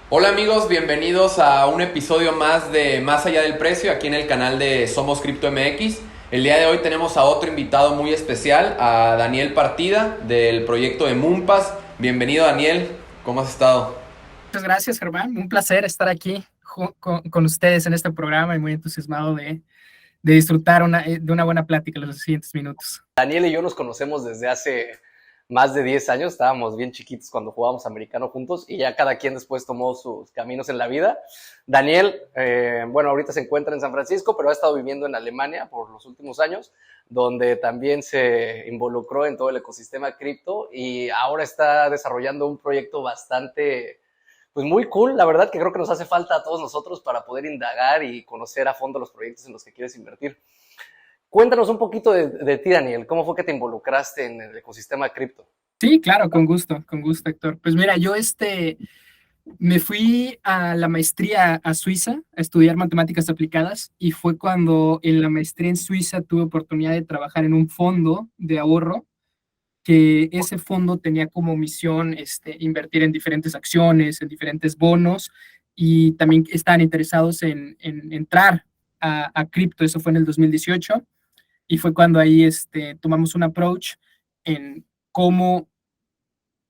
Hola amigos, bienvenidos a un episodio más de Más allá del precio aquí en el canal de Somos Cripto MX. El día de hoy tenemos a otro invitado muy especial, a Daniel Partida del proyecto de Moonpass. Bienvenido Daniel, ¿cómo has estado? Muchas gracias, Germán. Un placer estar aquí con ustedes en este programa y muy entusiasmado de disfrutar de una buena plática en los siguientes minutos. Daniel y yo nos conocemos desde hace más de 10 años, estábamos bien chiquitos cuando jugábamos americano juntos y ya cada quien después tomó sus caminos en la vida. Daniel, bueno, ahorita se encuentra en San Francisco, pero ha estado viviendo en Alemania por los últimos años, donde también se involucró en todo el ecosistema cripto y ahora está desarrollando un proyecto bastante, pues muy cool, la verdad que creo que nos hace falta a todos nosotros para poder indagar y conocer a fondo los proyectos en los que quieres invertir. Cuéntanos un poquito de ti, Daniel. ¿Cómo fue que te involucraste en el ecosistema cripto? Sí, claro, con gusto, Héctor. Pues mira, yo me fui a la maestría a Suiza a estudiar matemáticas aplicadas y fue cuando en la maestría en Suiza tuve oportunidad de trabajar en un fondo de ahorro que ese fondo tenía como misión invertir en diferentes acciones, en diferentes bonos, y también estaban interesados en entrar a cripto. Eso fue en el 2018 y fue cuando ahí tomamos un approach en cómo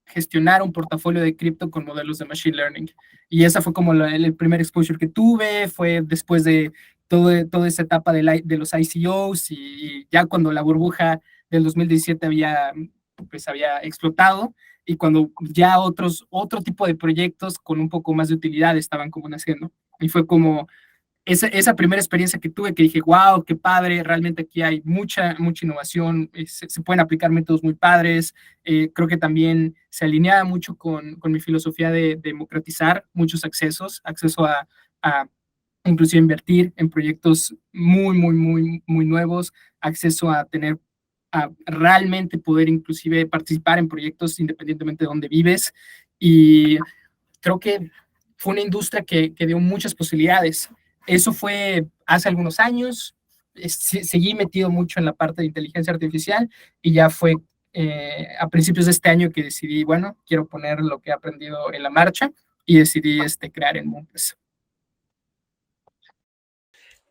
gestionar un portafolio de cripto con modelos de machine learning. Y esa fue como el primer exposure que tuve, fue después de toda esa etapa de los ICOs y ya cuando la burbuja del 2017 había explotado y cuando ya otro tipo de proyectos con un poco más de utilidad estaban como naciendo. Y fue como esa primera experiencia que tuve que dije, wow, qué padre, realmente aquí hay mucha innovación, se pueden aplicar métodos muy padres. Creo que también se alineaba mucho con mi filosofía de democratizar muchos acceso a inclusive invertir en proyectos muy nuevos, acceso a tener, a realmente poder inclusive participar en proyectos independientemente de dónde vives. Y creo que fue una industria que dio muchas posibilidades. Eso fue hace algunos años. Seguí metido mucho en la parte de inteligencia artificial y ya fue a principios de este año que decidí, bueno, quiero poner lo que he aprendido en la marcha y decidí crear en Moonpass.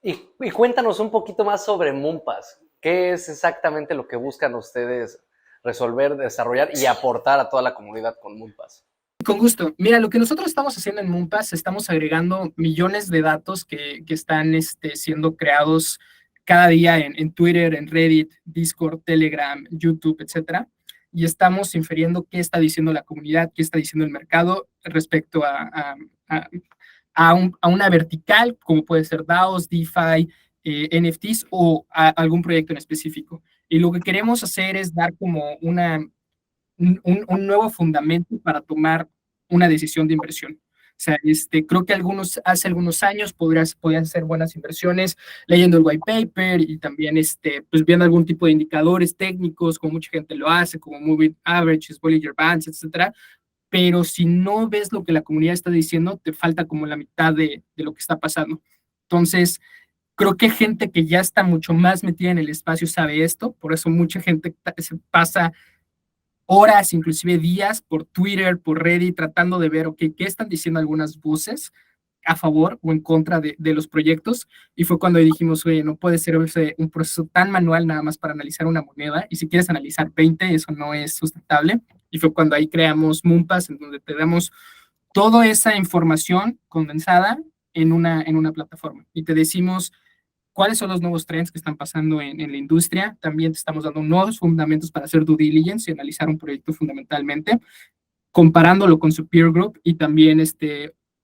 Y cuéntanos un poquito más sobre Moonpass. ¿Qué es exactamente lo que buscan ustedes resolver, desarrollar y aportar a toda la comunidad con Moonpass? Con gusto. Mira, lo que nosotros estamos haciendo en Moonpass, estamos agregando millones de datos que están siendo creados cada día en Twitter, en Reddit, Discord, Telegram, YouTube, etcétera. Y estamos infiriendo qué está diciendo la comunidad, qué está diciendo el mercado respecto a una vertical, como puede ser DAOs, DeFi, NFTs o algún proyecto en específico. Y lo que queremos hacer es dar como un nuevo fundamento para tomar una decisión de inversión. O sea, creo que hace algunos años podían ser buenas inversiones leyendo el white paper y también pues viendo algún tipo de indicadores técnicos, como mucha gente lo hace, como moving averages, Bollinger Bands, etcétera. Pero si no ves lo que la comunidad está diciendo, te falta como la mitad de lo que está pasando. Entonces, creo que gente que ya está mucho más metida en el espacio sabe esto, por eso mucha gente se pasa horas, inclusive días, por Twitter, por Reddit, tratando de ver, ok, qué están diciendo algunas voces a favor o en contra de los proyectos. Y fue cuando dijimos, oye, no puede ser un proceso tan manual nada más para analizar una moneda. Y si quieres analizar 20, eso no es sustentable. Y fue cuando ahí creamos Moonpass, en donde te damos toda esa información condensada en una plataforma. Y te decimos cuáles son los nuevos trends que están pasando en la industria. También te estamos dando nuevos fundamentos para hacer due diligence y analizar un proyecto fundamentalmente, comparándolo con su peer group y también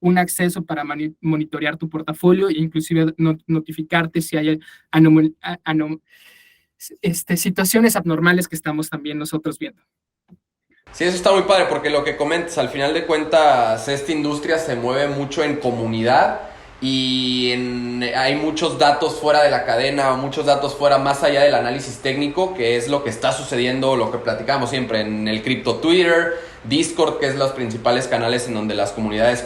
un acceso para monitorear tu portafolio e inclusive notificarte si hay situaciones abnormales que estamos también nosotros viendo. Sí, eso está muy padre porque lo que comentas, al final de cuentas, esta industria se mueve mucho en comunidad y hay muchos datos fuera de la cadena o muchos datos fuera más allá del análisis técnico, que es lo que está sucediendo, lo que platicamos siempre en el cripto Twitter, Discord, que es los principales canales en donde las comunidades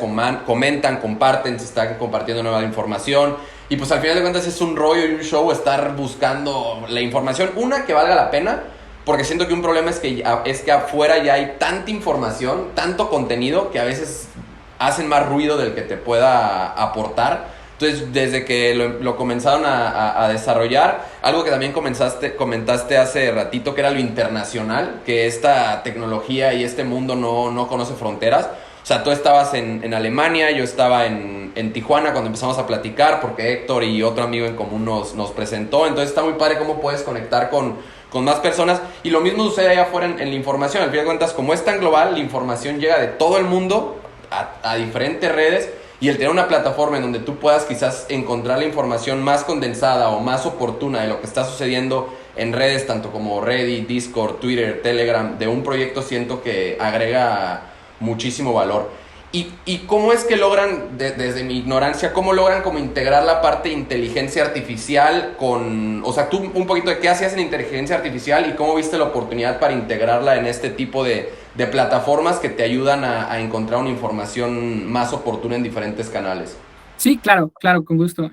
comentan, comparten, se están compartiendo nueva información. Y pues al final de cuentas es un rollo y un show estar buscando la información, una que valga la pena, porque siento que un problema es que afuera ya hay tanta información, tanto contenido, que a veces hacen más ruido del que te pueda aportar. Entonces, desde que lo comenzaron a desarrollar, algo que también comentaste hace ratito, que era lo internacional, que esta tecnología y este mundo no conoce fronteras. O sea, tú estabas en Alemania, yo estaba en Tijuana cuando empezamos a platicar, porque Héctor y otro amigo en común nos presentó. Entonces está muy padre cómo puedes conectar con más personas. Y lo mismo sucede allá afuera en la información. Al fin de cuentas, como es tan global, la información llega de todo el mundo a diferentes redes. Y el tener una plataforma en donde tú puedas quizás encontrar la información más condensada o más oportuna de lo que está sucediendo en redes, tanto como Reddit, Discord, Twitter, Telegram, de un proyecto, siento que agrega muchísimo valor. ¿Y cómo es que logran, desde mi ignorancia, cómo logran como integrar la parte de inteligencia artificial con... O sea, tú un poquito de qué hacías en inteligencia artificial y cómo viste la oportunidad para integrarla en este tipo de plataformas que te ayudan a encontrar una información más oportuna en diferentes canales? Sí, claro, claro, con gusto.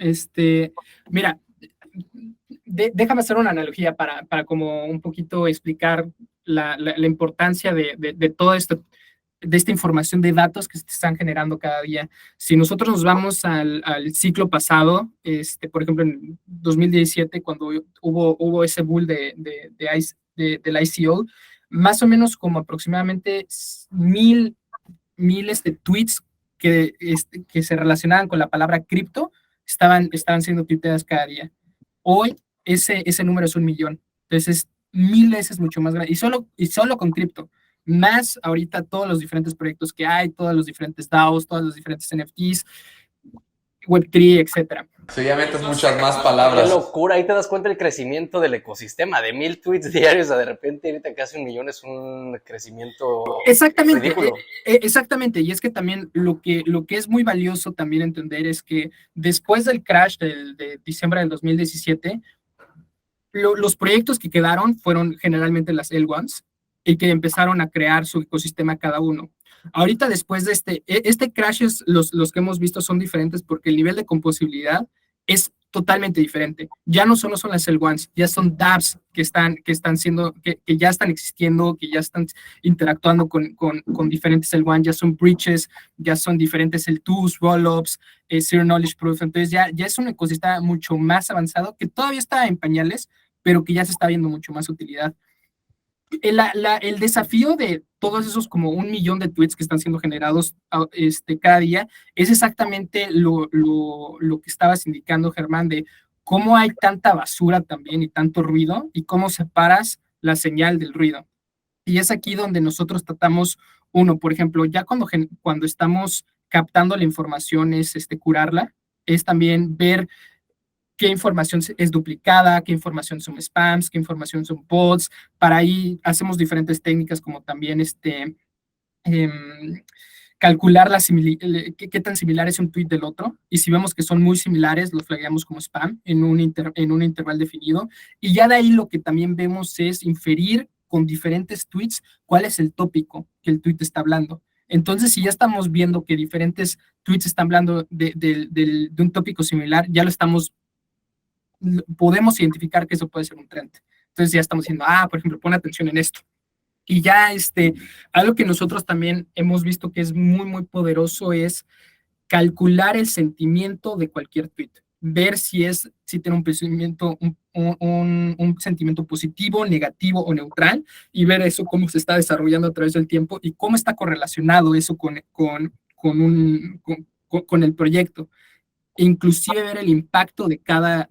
Mira, déjame hacer una analogía para como un poquito explicar la importancia de todo esto, de esta información de datos que se están generando cada día. Si nosotros nos vamos al ciclo pasado, por ejemplo, en 2017, cuando hubo ese bull del ICO, más o menos como aproximadamente 1000 tweets que se relacionaban con la palabra cripto estaban siendo tuiteadas cada día. Hoy ese número es 1 millón. Entonces es 1000 veces mucho más grande. Y solo con cripto. Más ahorita todos los diferentes proyectos que hay, todos los diferentes DAOs, todos los diferentes NFTs, Web3, etcétera. Sí, ya metes muchas más Qué palabras. locura, ahí te das cuenta del crecimiento del ecosistema, de 1000 tweets diarios a de repente ahorita casi 1 millón es un crecimiento ridículo. Exactamente, y es que también lo que es muy valioso también entender es que después del crash de diciembre del 2017, los proyectos que quedaron fueron generalmente las L1s y que empezaron a crear su ecosistema cada uno. Ahorita después de este crash, los que hemos visto son diferentes porque el nivel de composibilidad es totalmente diferente. Ya no solo son las L1s, ya son dApps que ya están existiendo, que ya están interactuando con diferentes L1, ya son breaches, ya son diferentes L2s, rollups, Zero Knowledge Proof. Entonces ya es un ecosistema mucho más avanzado que todavía está en pañales, pero que ya se está viendo mucho más utilidad. El desafío de todos esos como 1 millón de tweets que están siendo generados cada día es exactamente lo que estabas indicando, Germán, de cómo hay tanta basura también y tanto ruido y cómo separas la señal del ruido. Y es aquí donde nosotros tratamos, por ejemplo, ya cuando estamos captando la información es curarla, es también ver qué información es duplicada, qué información son spams, qué información son bots. Para ahí hacemos diferentes técnicas como también calcular qué tan similar es un tweet del otro, y si vemos que son muy similares, los flagueamos como spam en un intervalo definido, y ya de ahí lo que también vemos es inferir con diferentes tweets cuál es el tópico que el tweet está hablando. Entonces, si ya estamos viendo que diferentes tweets están hablando de un tópico similar, ya podemos identificar que eso puede ser un trend. Entonces ya estamos diciendo, por ejemplo, pon atención en esto. Y ya algo que nosotros también hemos visto que es muy, muy poderoso es calcular el sentimiento de cualquier tweet. Ver si tiene un sentimiento, un sentimiento positivo, negativo o neutral, y ver eso cómo se está desarrollando a través del tiempo y cómo está correlacionado eso con el proyecto. Inclusive ver el impacto de cada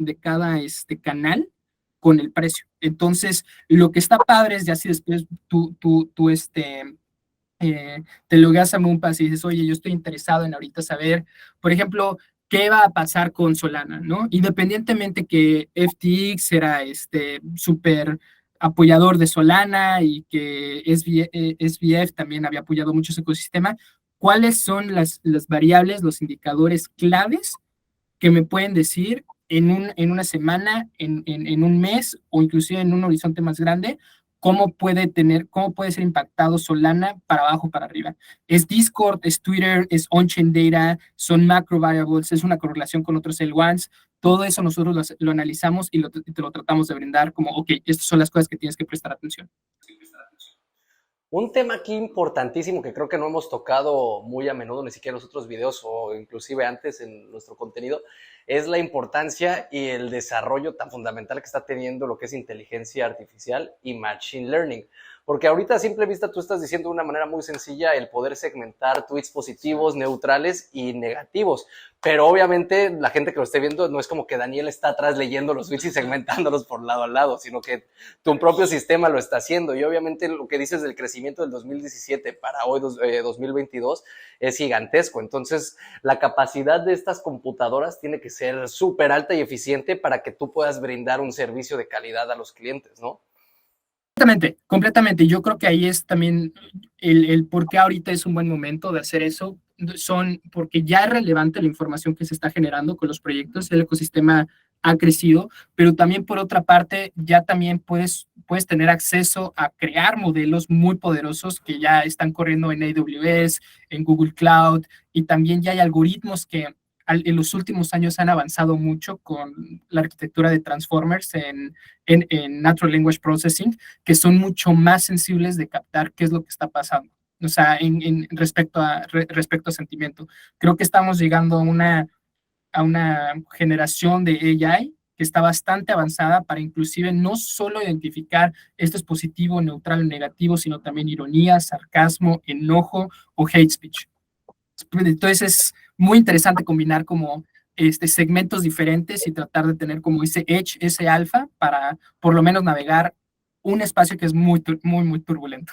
canal con el precio. Entonces, lo que está padre es ya si después tú te logueas a Moonpass y dices, oye, yo estoy interesado en ahorita saber, por ejemplo, qué va a pasar con Solana, ¿no? Independientemente que FTX era súper apoyador de Solana y que SBF también había apoyado mucho ese ecosistema, ¿cuáles son las variables, los indicadores claves que me pueden decir en una semana, en un mes o inclusive en un horizonte más grande, cómo puede ser impactado Solana para abajo, para arriba? Es Discord, es Twitter, es on-chain data, son macro variables, es una correlación con otros L1s. Todo eso nosotros lo analizamos y te lo tratamos de brindar como, ok, estas son las cosas que tienes que prestar atención. Un tema aquí importantísimo que creo que no hemos tocado muy a menudo, ni siquiera en los otros videos o inclusive antes en nuestro contenido, es la importancia y el desarrollo tan fundamental que está teniendo lo que es inteligencia artificial y machine learning. Porque ahorita a simple vista tú estás diciendo de una manera muy sencilla el poder segmentar tweets positivos, neutrales y negativos. Pero obviamente la gente que lo esté viendo no es como que Daniel está atrás leyendo los tweets y segmentándolos por lado a lado, sino que tu propio sistema lo está haciendo. Y obviamente lo que dices del crecimiento del 2017 para hoy 2022 es gigantesco. Entonces la capacidad de estas computadoras tiene que ser súper alta y eficiente para que tú puedas brindar un servicio de calidad a los clientes, ¿no? Completamente, completamente. Yo creo que ahí es también el por qué ahorita es un buen momento de hacer eso. Son porque ya es relevante la información que se está generando con los proyectos, el ecosistema ha crecido, pero también por otra parte ya también puedes tener acceso a crear modelos muy poderosos que ya están corriendo en AWS, en Google Cloud, y también ya hay algoritmos que en los últimos años han avanzado mucho con la arquitectura de transformers en Natural Language Processing, que son mucho más sensibles de captar qué es lo que está pasando. O sea, respecto a sentimiento. Creo que estamos llegando a una generación de AI que está bastante avanzada para inclusive no solo identificar esto es positivo, neutral o negativo, sino también ironía, sarcasmo, enojo o hate speech. Entonces es muy interesante combinar como segmentos diferentes y tratar de tener como ese edge, ese alfa, para por lo menos navegar un espacio que es muy, muy, muy turbulento.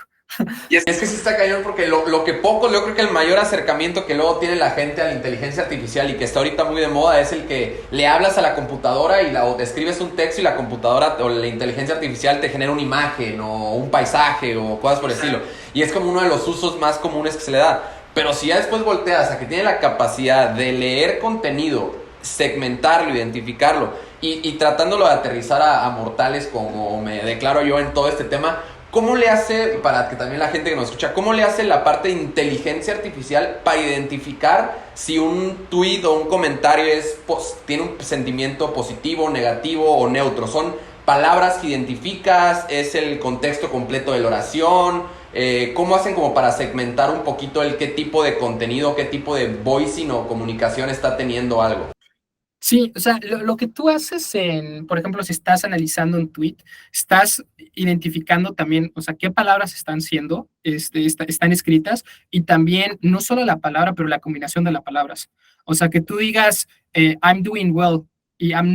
Y es que sí está cañón porque lo que poco, yo creo que el mayor acercamiento que luego tiene la gente a la inteligencia artificial y que está ahorita muy de moda es el que le hablas a la computadora o te escribes un texto y la computadora o la inteligencia artificial te genera una imagen o un paisaje o cosas por el estilo. Y es como uno de los usos más comunes que se le da. Pero si ya después volteas a que tiene la capacidad de leer contenido, segmentarlo, identificarlo y tratándolo de aterrizar a mortales como me declaro yo en todo este tema, ¿cómo le hace, para que también la gente que nos escucha, cómo le hace la parte de inteligencia artificial para identificar si un tweet o un comentario tiene un sentimiento positivo, negativo o neutro? ¿Son palabras que identificas? ¿Es el contexto completo de la oración? ¿Cómo hacen como para segmentar un poquito qué tipo de contenido, qué tipo de voicing o comunicación está teniendo algo? Sí, o sea, lo que tú haces por ejemplo, si estás analizando un tweet, estás identificando también, o sea, qué palabras están siendo, están escritas, y también no solo la palabra, pero la combinación de las palabras. O sea, que tú digas, I'm doing well, y I'm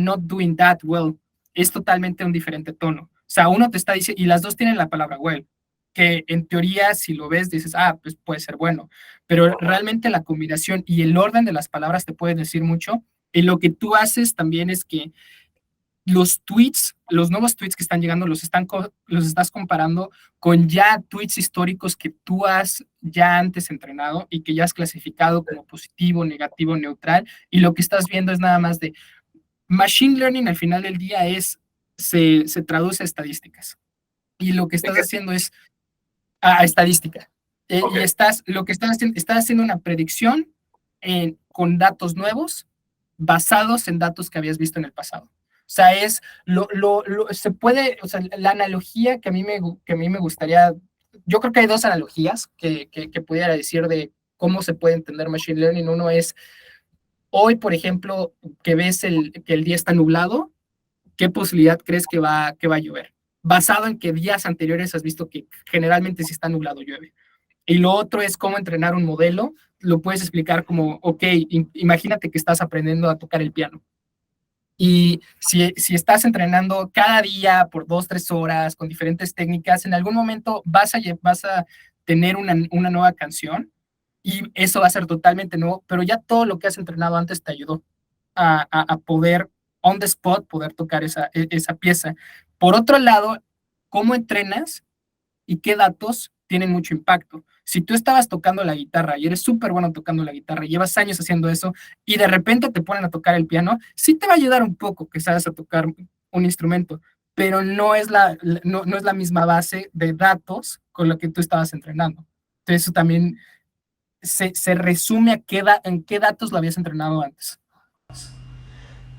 not doing that well, es totalmente un diferente tono. O sea, uno te está diciendo, y las dos tienen la palabra well, que en teoría, si lo ves, dices, pues puede ser bueno, pero realmente la combinación y el orden de las palabras te pueden decir mucho. Y lo que tú haces también es que los tweets, los nuevos tweets que están llegando, los estás comparando con ya tweets históricos que tú has ya antes entrenado y que ya has clasificado como positivo, negativo, neutral, y lo que estás viendo es nada más de machine learning. Al final del día se traduce a estadísticas, y lo que estás haciendo es a estadística. Okay. Y lo que estás haciendo una predicción con datos nuevos basados en datos que habías visto en el pasado. O sea, se puede, o sea, la analogía que a mí me gustaría, yo creo que hay dos analogías que pudiera decir de cómo se puede entender machine learning. Uno es, hoy, por ejemplo, que ves que el día está nublado, ¿qué posibilidad crees que va a llover? Basado en que días anteriores has visto que generalmente si está nublado llueve. Y lo otro es cómo entrenar un modelo. Lo puedes explicar como, ok, imagínate que estás aprendiendo a tocar el piano. Y si estás entrenando cada día por 2-3 horas con diferentes técnicas, en algún momento vas a tener una nueva canción, y eso va a ser totalmente nuevo, pero ya todo lo que has entrenado antes te ayudó a poder, on the spot, poder tocar esa pieza. Por otro lado, ¿cómo entrenas y qué datos tienen mucho impacto? Si tú estabas tocando la guitarra y eres súper bueno tocando la guitarra, llevas años haciendo eso, y de repente te ponen a tocar el piano, sí te va a ayudar un poco que sabes a tocar un instrumento, pero no es la misma base de datos con lo que tú estabas entrenando. Entonces eso también se resume en qué datos lo habías entrenado antes.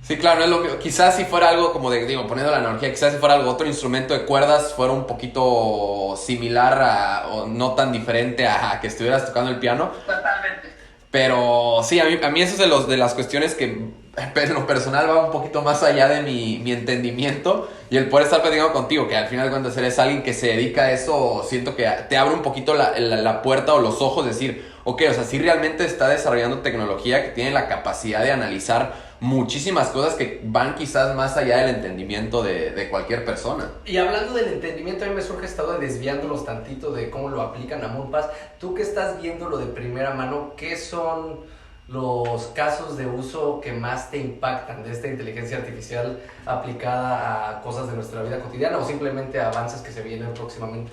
Sí, claro, no es lo que, quizás si fuera algo como de, digo, poniendo la analogía, quizás si fuera algo, otro instrumento de cuerdas fuera un poquito similar o no tan diferente a que estuvieras tocando el piano. Totalmente. Pero sí, a mí eso es de las cuestiones que en lo personal va un poquito más allá de mi entendimiento y el poder estar platicando contigo, que al final de cuentas eres alguien que se dedica a eso, siento que te abre un poquito la puerta o los ojos, decir, ok, o sea, sí realmente está desarrollando tecnología que tiene la capacidad de analizar muchísimas cosas que van quizás más allá del entendimiento de cualquier persona. Y hablando del entendimiento, a mí me surge estado desviándonos tantito de cómo lo aplican a Moonpass. Tú que estás viéndolo de primera mano, ¿qué son los casos de uso que más te impactan de esta inteligencia artificial aplicada a cosas de nuestra vida cotidiana o simplemente a avances que se vienen próximamente?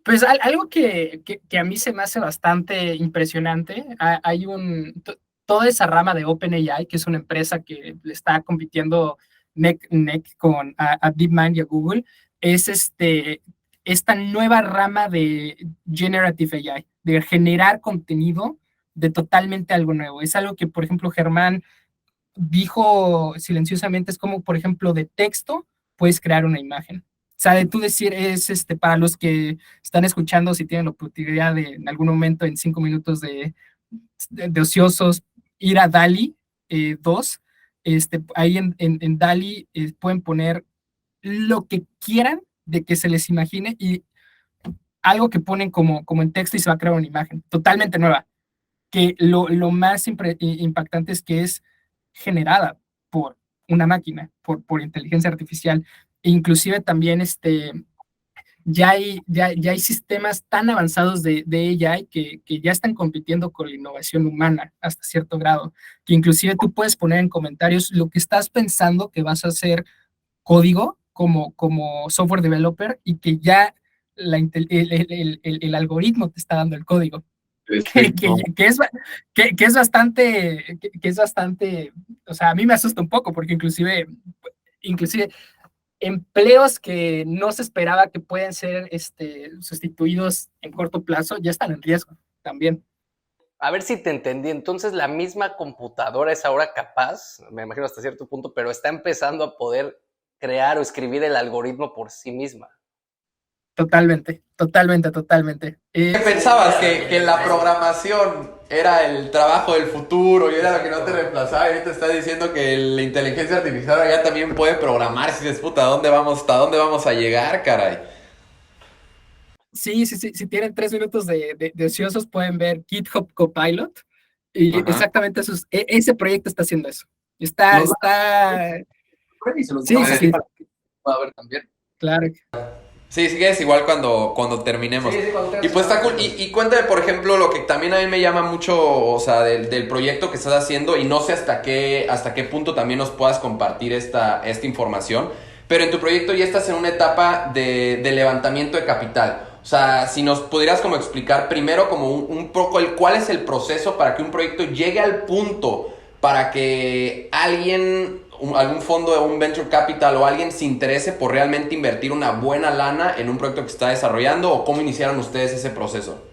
Pues algo que a mí se me hace bastante impresionante, hay toda esa rama de OpenAI, que es una empresa que le está compitiendo neck con a DeepMind y a Google, es esta nueva rama de Generative AI, de generar contenido de totalmente algo nuevo. Es algo que, por ejemplo, Germán dijo silenciosamente, es como, por ejemplo, de texto puedes crear una imagen. O sea, de tú decir, para los que están escuchando, si tienen la oportunidad de en algún momento, en 5 minutos de ociosos, ir a DALI 2, ahí en DALI pueden poner lo que quieran de que se les imagine y algo que ponen como en texto y se va a crear una imagen totalmente nueva, que lo más impactante es que es generada por una máquina, por inteligencia artificial. E inclusive también ya hay sistemas tan avanzados de AI que ya están compitiendo con la innovación humana hasta cierto grado, que inclusive tú puedes poner en comentarios lo que estás pensando que vas a hacer código como software developer y que ya el algoritmo te está dando el código. Que es bastante, o sea, a mí me asusta un poco porque inclusive empleos que no se esperaba que pueden ser sustituidos en corto plazo ya están en riesgo también. A ver si te entendí. Entonces, la misma computadora es ahora capaz, me imagino hasta cierto punto, pero está empezando a poder crear o escribir el algoritmo por sí misma. Totalmente, totalmente, totalmente. ¿Qué pensabas? Que la programación era el trabajo del futuro y era lo que no te reemplazaba y ahorita estás diciendo que la inteligencia artificial ya también puede programar. Si dices, puta, ¿hasta dónde vamos a llegar, caray? Sí, sí, sí, si tienen 3 minutos de ociosos pueden ver GitHub Copilot y Ajá. exactamente ese proyecto está haciendo eso. Está, sí, sí, sí, Puede haber también. claro. Sí, sí que es igual cuando terminemos. Sí, sí, cuando tengas Y pues está una- cool. Y cuéntame, por ejemplo, lo que también a mí me llama mucho, o sea, del proyecto que estás haciendo, y no sé hasta qué punto también nos puedas compartir esta información, pero en tu proyecto ya estás en una etapa de levantamiento de capital. O sea, si nos pudieras como explicar primero como un poco cuál es el proceso para que un proyecto llegue al punto para que algún fondo de un venture capital o alguien se interese por realmente invertir una buena lana en un proyecto que está desarrollando, o cómo iniciaron ustedes ese proceso.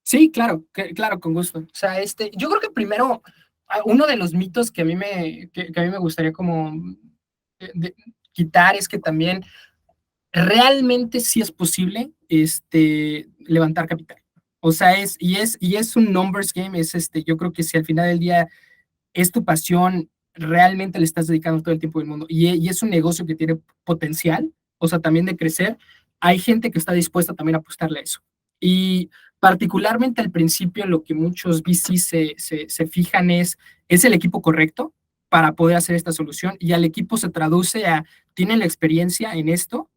Sí, claro, claro, con gusto. O sea, yo creo que primero, uno de los mitos que a mí me gustaría como quitar es que también realmente sí es posible levantar capital. O sea, y es un numbers game, yo creo que si al final del día es tu pasión, realmente le estás dedicando todo el tiempo del mundo y es un negocio que tiene potencial, o sea, también de crecer, hay gente que está dispuesta también a apostarle a eso. Y particularmente al principio, lo que muchos VC se fijan es el equipo correcto para poder hacer esta solución y al equipo se traduce a, tienen la experiencia en esto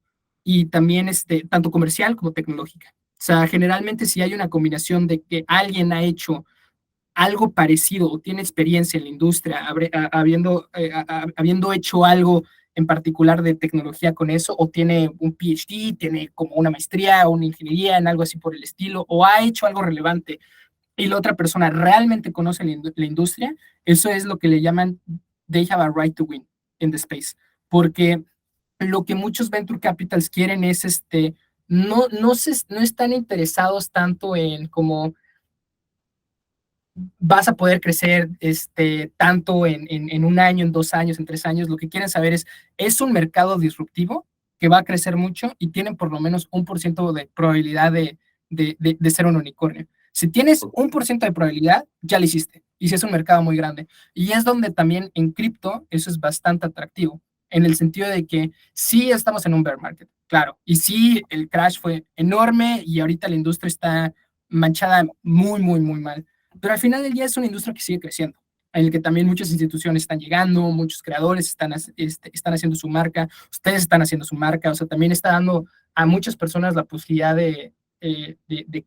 y también tanto comercial como tecnológica. O sea, generalmente si hay una combinación de que alguien ha hecho algo parecido o tiene experiencia en la industria, habiendo hecho algo en particular de tecnología con eso, o tiene un PhD, tiene como una maestría o una ingeniería en algo así por el estilo, o ha hecho algo relevante y la otra persona realmente conoce la industria, eso es lo que le llaman they have a right to win in the space. Porque lo que muchos venture capitals quieren es no están interesados tanto en como vas a poder crecer tanto en un año, en 2 años, en 3 años. Lo que quieren saber es un mercado disruptivo que va a crecer mucho y tienen por lo menos 1% de probabilidad de ser un unicornio. Si tienes 1% de probabilidad, ya lo hiciste. Y si es un mercado muy grande. Y es donde también en cripto eso es bastante atractivo, en el sentido de que sí estamos en un bear market, claro. Y sí, el crash fue enorme y ahorita la industria está manchada muy, muy, muy mal. Pero al final del día es una industria que sigue creciendo, en el que también muchas instituciones están llegando, muchos creadores están haciendo su marca, ustedes están haciendo su marca, o sea, también está dando a muchas personas la posibilidad de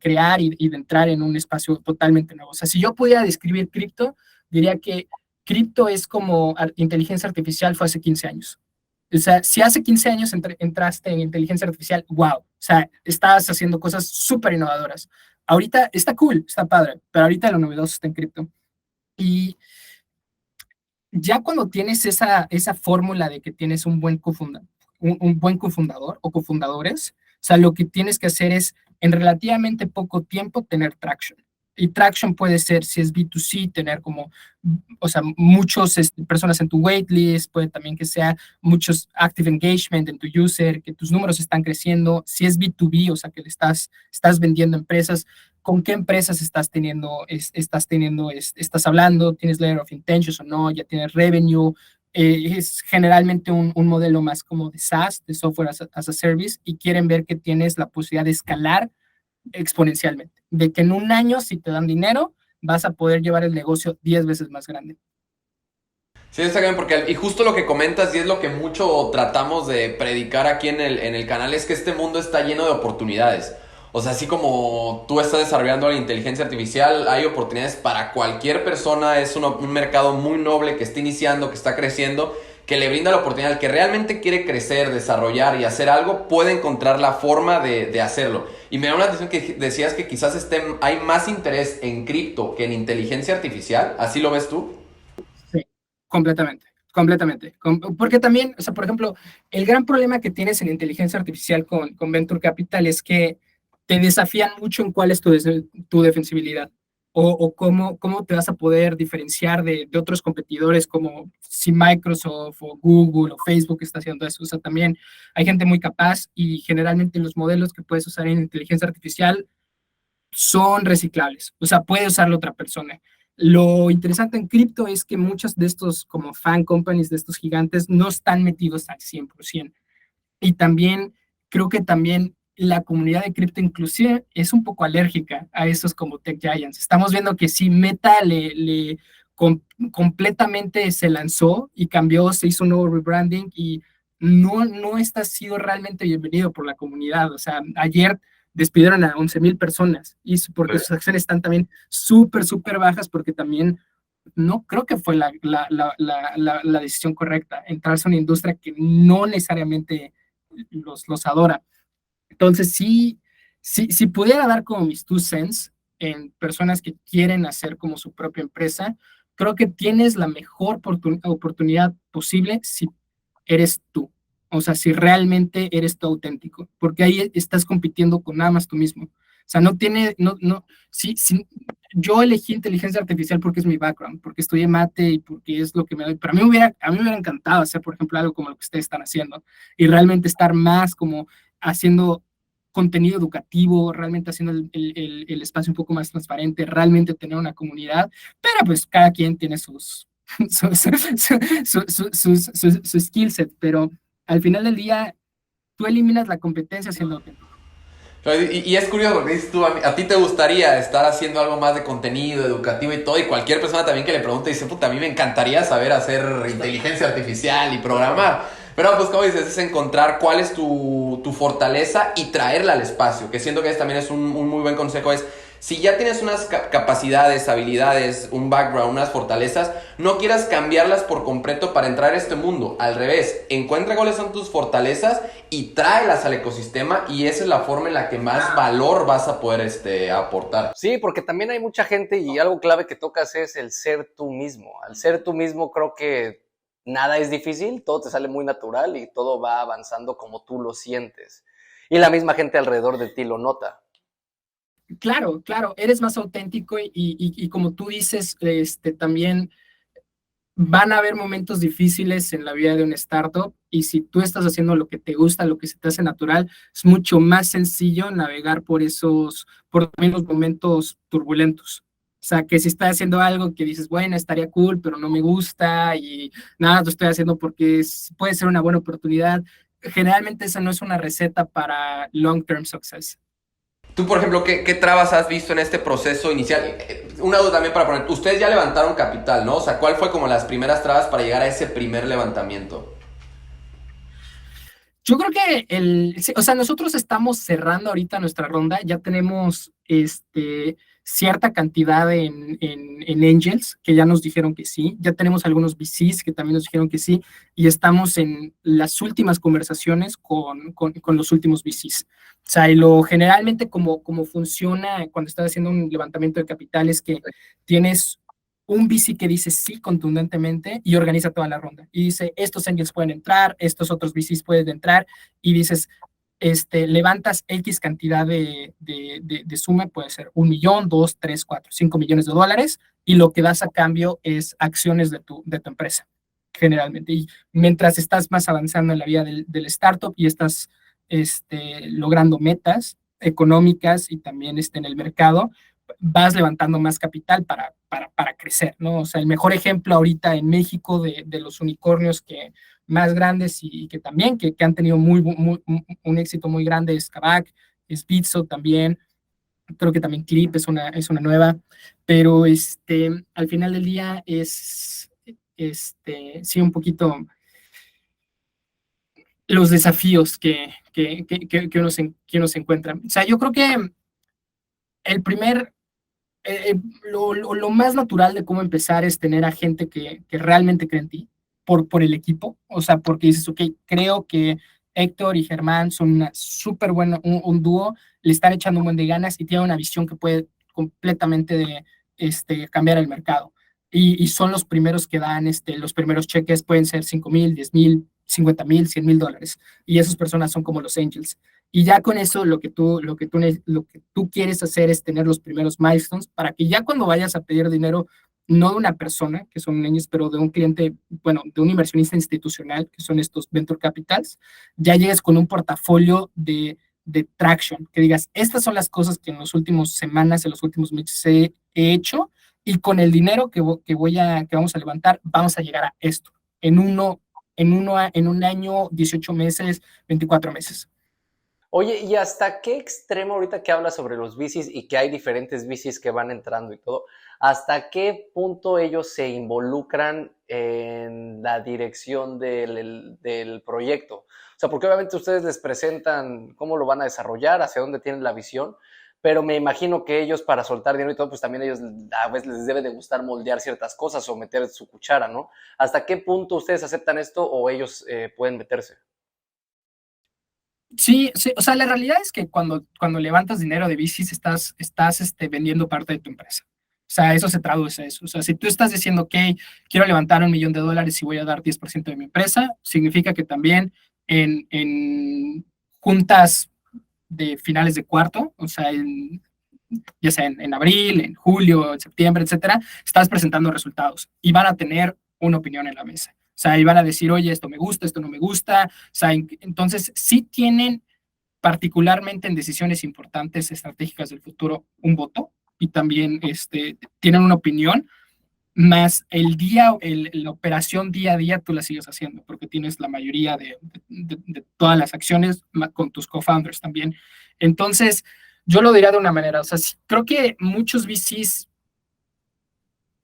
crear y de entrar en un espacio totalmente nuevo. O sea, si yo pudiera describir cripto, diría que cripto es como inteligencia artificial fue hace 15 años. O sea, si hace 15 años entraste en inteligencia artificial, wow, o sea, estás haciendo cosas súper innovadoras. Ahorita está cool, está padre, pero ahorita lo novedoso está en cripto. Y ya cuando tienes esa fórmula de que tienes un buen cofundador o cofundadores, o sea, lo que tienes que hacer es en relativamente poco tiempo tener traction. Y traction puede ser, si es B2C, tener como, o sea, muchas personas en tu waitlist, puede también que sea muchos active engagement en tu user, que tus números están creciendo. Si es B2B, o sea, que le estás vendiendo empresas, con qué empresas estás hablando, tienes layer of intentions o no, ya tienes revenue. Es generalmente un modelo más como de SaaS, de Software as a Service, y quieren ver que tienes la posibilidad de escalar exponencialmente, de que en un año, si te dan dinero, vas a poder llevar el negocio 10 veces más grande. Sí, está bien, porque y justo lo que comentas y es lo que mucho tratamos de predicar aquí en el canal es que este mundo está lleno de oportunidades. O sea, así como tú estás desarrollando la inteligencia artificial, hay oportunidades para cualquier persona, es un mercado muy noble que está iniciando, que está creciendo, que le brinda la oportunidad al que realmente quiere crecer, desarrollar y hacer algo, puede encontrar la forma de hacerlo. Y me da una atención que decías que quizás hay más interés en cripto que en inteligencia artificial, ¿así lo ves tú? Sí, completamente, completamente. Porque también, o sea, por ejemplo, el gran problema que tienes en inteligencia artificial con Venture Capital es que te desafían mucho en cuál es tu defensibilidad o cómo te vas a poder diferenciar de otros competidores como si Microsoft o Google o Facebook está haciendo eso. O sea, también hay gente muy capaz y generalmente los modelos que puedes usar en inteligencia artificial son reciclables, o sea, puede usarlo otra persona. Lo interesante en cripto es que muchos de estos como fan companies, de estos gigantes, no están metidos al 100%. Y también creo que también la comunidad de cripto inclusive es un poco alérgica a esos como tech giants. Estamos viendo que si Meta completamente se lanzó y cambió, se hizo un nuevo rebranding y no está sido realmente bienvenido por la comunidad. O sea, ayer despidieron a 11,000 personas y porque sus acciones están también súper, súper bajas porque también no creo que fue la decisión correcta, entrarse a una industria que no necesariamente los adora. Entonces, si pudiera dar como mis 2 cents en personas que quieren hacer como su propia empresa, creo que tienes la mejor oportunidad posible si eres tú. O sea, si realmente eres tú auténtico, porque ahí estás compitiendo con nada más tú mismo. O sea, sí, yo elegí inteligencia artificial porque es mi background, porque estudié mate y porque es lo que me doy. Pero a mí me hubiera encantado hacer, por ejemplo, algo como lo que ustedes están haciendo y realmente estar más como haciendo contenido educativo, realmente haciendo el espacio un poco más transparente, realmente tener una comunidad, pero pues cada quien tiene su skill set, pero al final del día tú eliminas la competencia siendo auténtico. Y es curioso porque dices tú, a ti te gustaría estar haciendo algo más de contenido, educativo y todo, y cualquier persona también que le pregunte dice, puta, a mí me encantaría saber hacer inteligencia artificial y programar. Pero pues como dices, es encontrar cuál es tu fortaleza y traerla al espacio, que siento que también es un muy buen consejo, es si ya tienes unas capacidades, habilidades, un background, unas fortalezas, no quieras cambiarlas por completo para entrar a este mundo. Al revés, encuentra cuáles son tus fortalezas y tráelas al ecosistema y esa es la forma en la que más valor vas a poder aportar. Sí, porque también hay mucha gente y algo clave que tocas es el ser tú mismo. Al ser tú mismo creo que nada es difícil, todo te sale muy natural y todo va avanzando como tú lo sientes. Y la misma gente alrededor de ti lo nota. Claro, claro, eres más auténtico y como tú dices, también van a haber momentos difíciles en la vida de una startup y si tú estás haciendo lo que te gusta, lo que se te hace natural, es mucho más sencillo navegar por también los momentos turbulentos. O sea, que si estás haciendo algo que dices, bueno, estaría cool, pero no me gusta y nada, lo estoy haciendo porque puede ser una buena oportunidad. Generalmente esa no es una receta para long-term success. Tú, por ejemplo, ¿qué trabas has visto en este proceso inicial? Una duda también para poner, ustedes ya levantaron capital, ¿no? O sea, ¿cuál fue como las primeras trabas para llegar a ese primer levantamiento? Yo creo que sí, o sea, nosotros estamos cerrando ahorita nuestra ronda, ya tenemos cierta cantidad en Angels, que ya nos dijeron que sí, ya tenemos algunos VCs que también nos dijeron que sí, y estamos en las últimas conversaciones con los últimos VCs. O sea, generalmente como funciona cuando estás haciendo un levantamiento de capital es que tienes un VC que dice sí contundentemente y organiza toda la ronda. Y dice, estos angels pueden entrar, estos otros VCs pueden entrar, y dices, levantas X cantidad de suma, puede ser 1 millón, 2, 3, 4, 5 millones de dólares, y lo que das a cambio es acciones de tu empresa, generalmente. Y mientras estás más avanzando en la vida del startup y estás logrando metas económicas y también en el mercado, vas levantando más capital para crecer, ¿no? O sea, el mejor ejemplo ahorita en México de los unicornios más grandes y que también que han tenido un éxito muy grande es Kavak, es Bitso también, creo que también Clip es una nueva, pero al final del día sí, un poquito los desafíos que uno se encuentra. O sea, yo creo que el primer lo más natural de cómo empezar es tener a gente que realmente cree en ti, por el equipo, o sea, porque dices, ok, creo que Héctor y Germán son una súper buena, un dúo, le están echando un buen de ganas y tienen una visión que puede completamente cambiar el mercado. Y son los primeros que dan, los primeros cheques pueden ser 5,000, 10,000, 50,000, 100,000 dólares. Y esas personas son como los angels. Y ya con eso lo que tú quieres hacer es tener los primeros milestones para que ya cuando vayas a pedir dinero, no de una persona, que son niños, pero de un cliente, bueno, de un inversionista institucional, que son estos venture capitals, ya llegues con un portafolio de traction, que digas, estas son las cosas que en las últimas semanas, en los últimos meses he hecho, y con el dinero que vamos a levantar, vamos a llegar a esto, en un año, 18 meses, 24 meses. Oye, ¿y hasta qué extremo ahorita que hablas sobre los bicis y que hay diferentes bicis que van entrando y todo, hasta qué punto ellos se involucran en la dirección del proyecto? O sea, porque obviamente ustedes les presentan cómo lo van a desarrollar, hacia dónde tienen la visión, pero me imagino que ellos para soltar dinero y todo, pues también ellos a veces les debe de gustar moldear ciertas cosas o meter su cuchara, ¿no? ¿Hasta qué punto ustedes aceptan esto o ellos pueden meterse? Sí, sí, o sea, la realidad es que cuando levantas dinero de bicis estás vendiendo parte de tu empresa. O sea, eso se traduce a eso. O sea, si tú estás diciendo, ok, quiero levantar 1 millón de dólares y voy a dar 10% de mi empresa, significa que también en juntas de finales de cuarto, o sea, ya sea en abril, en julio, en septiembre, etcétera, estás presentando resultados y van a tener una opinión en la mesa. O sea, y van a decir, oye, esto me gusta, esto no me gusta. O sea, entonces sí tienen, particularmente en decisiones importantes estratégicas del futuro, un voto y también tienen una opinión, más la operación día a día tú la sigues haciendo porque tienes la mayoría de todas las acciones con tus co-founders también. Entonces, yo lo diría de una manera, o sea, creo que muchos VCs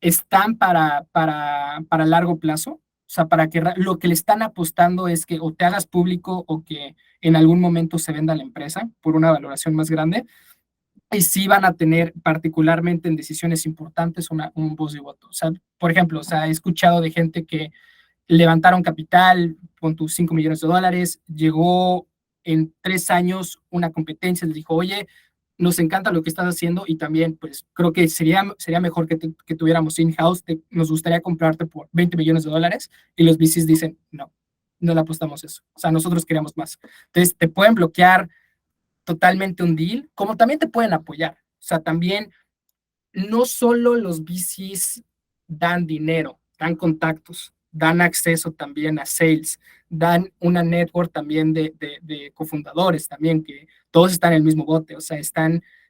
están para largo plazo, o sea, para que lo que le están apostando es que o te hagas público o que en algún momento se venda la empresa por una valoración más grande, y sí van a tener particularmente en decisiones importantes un voz y voto. O sea, por ejemplo, o sea, he escuchado de gente que levantaron capital con tus 5 millones de dólares, llegó en 3 años una competencia, les dijo, oye, nos encanta lo que estás haciendo y también, pues, creo que sería mejor que tuviéramos in-house, nos gustaría comprarte por 20 millones de dólares y los VCs dicen, no, no le apostamos eso. O sea, nosotros queremos más. Entonces, te pueden bloquear totalmente un deal, como también te pueden apoyar. O sea, también no solo los VCs dan dinero, dan contactos, dan acceso también a sales, dan una network también de cofundadores también, que todos están en el mismo bote, o sea,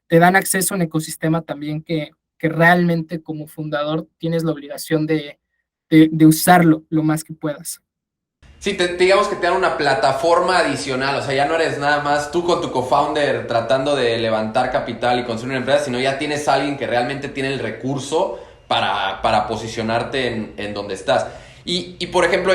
te dan acceso a un ecosistema también que realmente como fundador tienes la obligación de usarlo lo más que puedas. Sí, digamos que te dan una plataforma adicional, o sea, ya no eres nada más tú con tu co-founder tratando de levantar capital y construir una empresa, sino ya tienes a alguien que realmente tiene el recurso para posicionarte en donde estás. Y por ejemplo,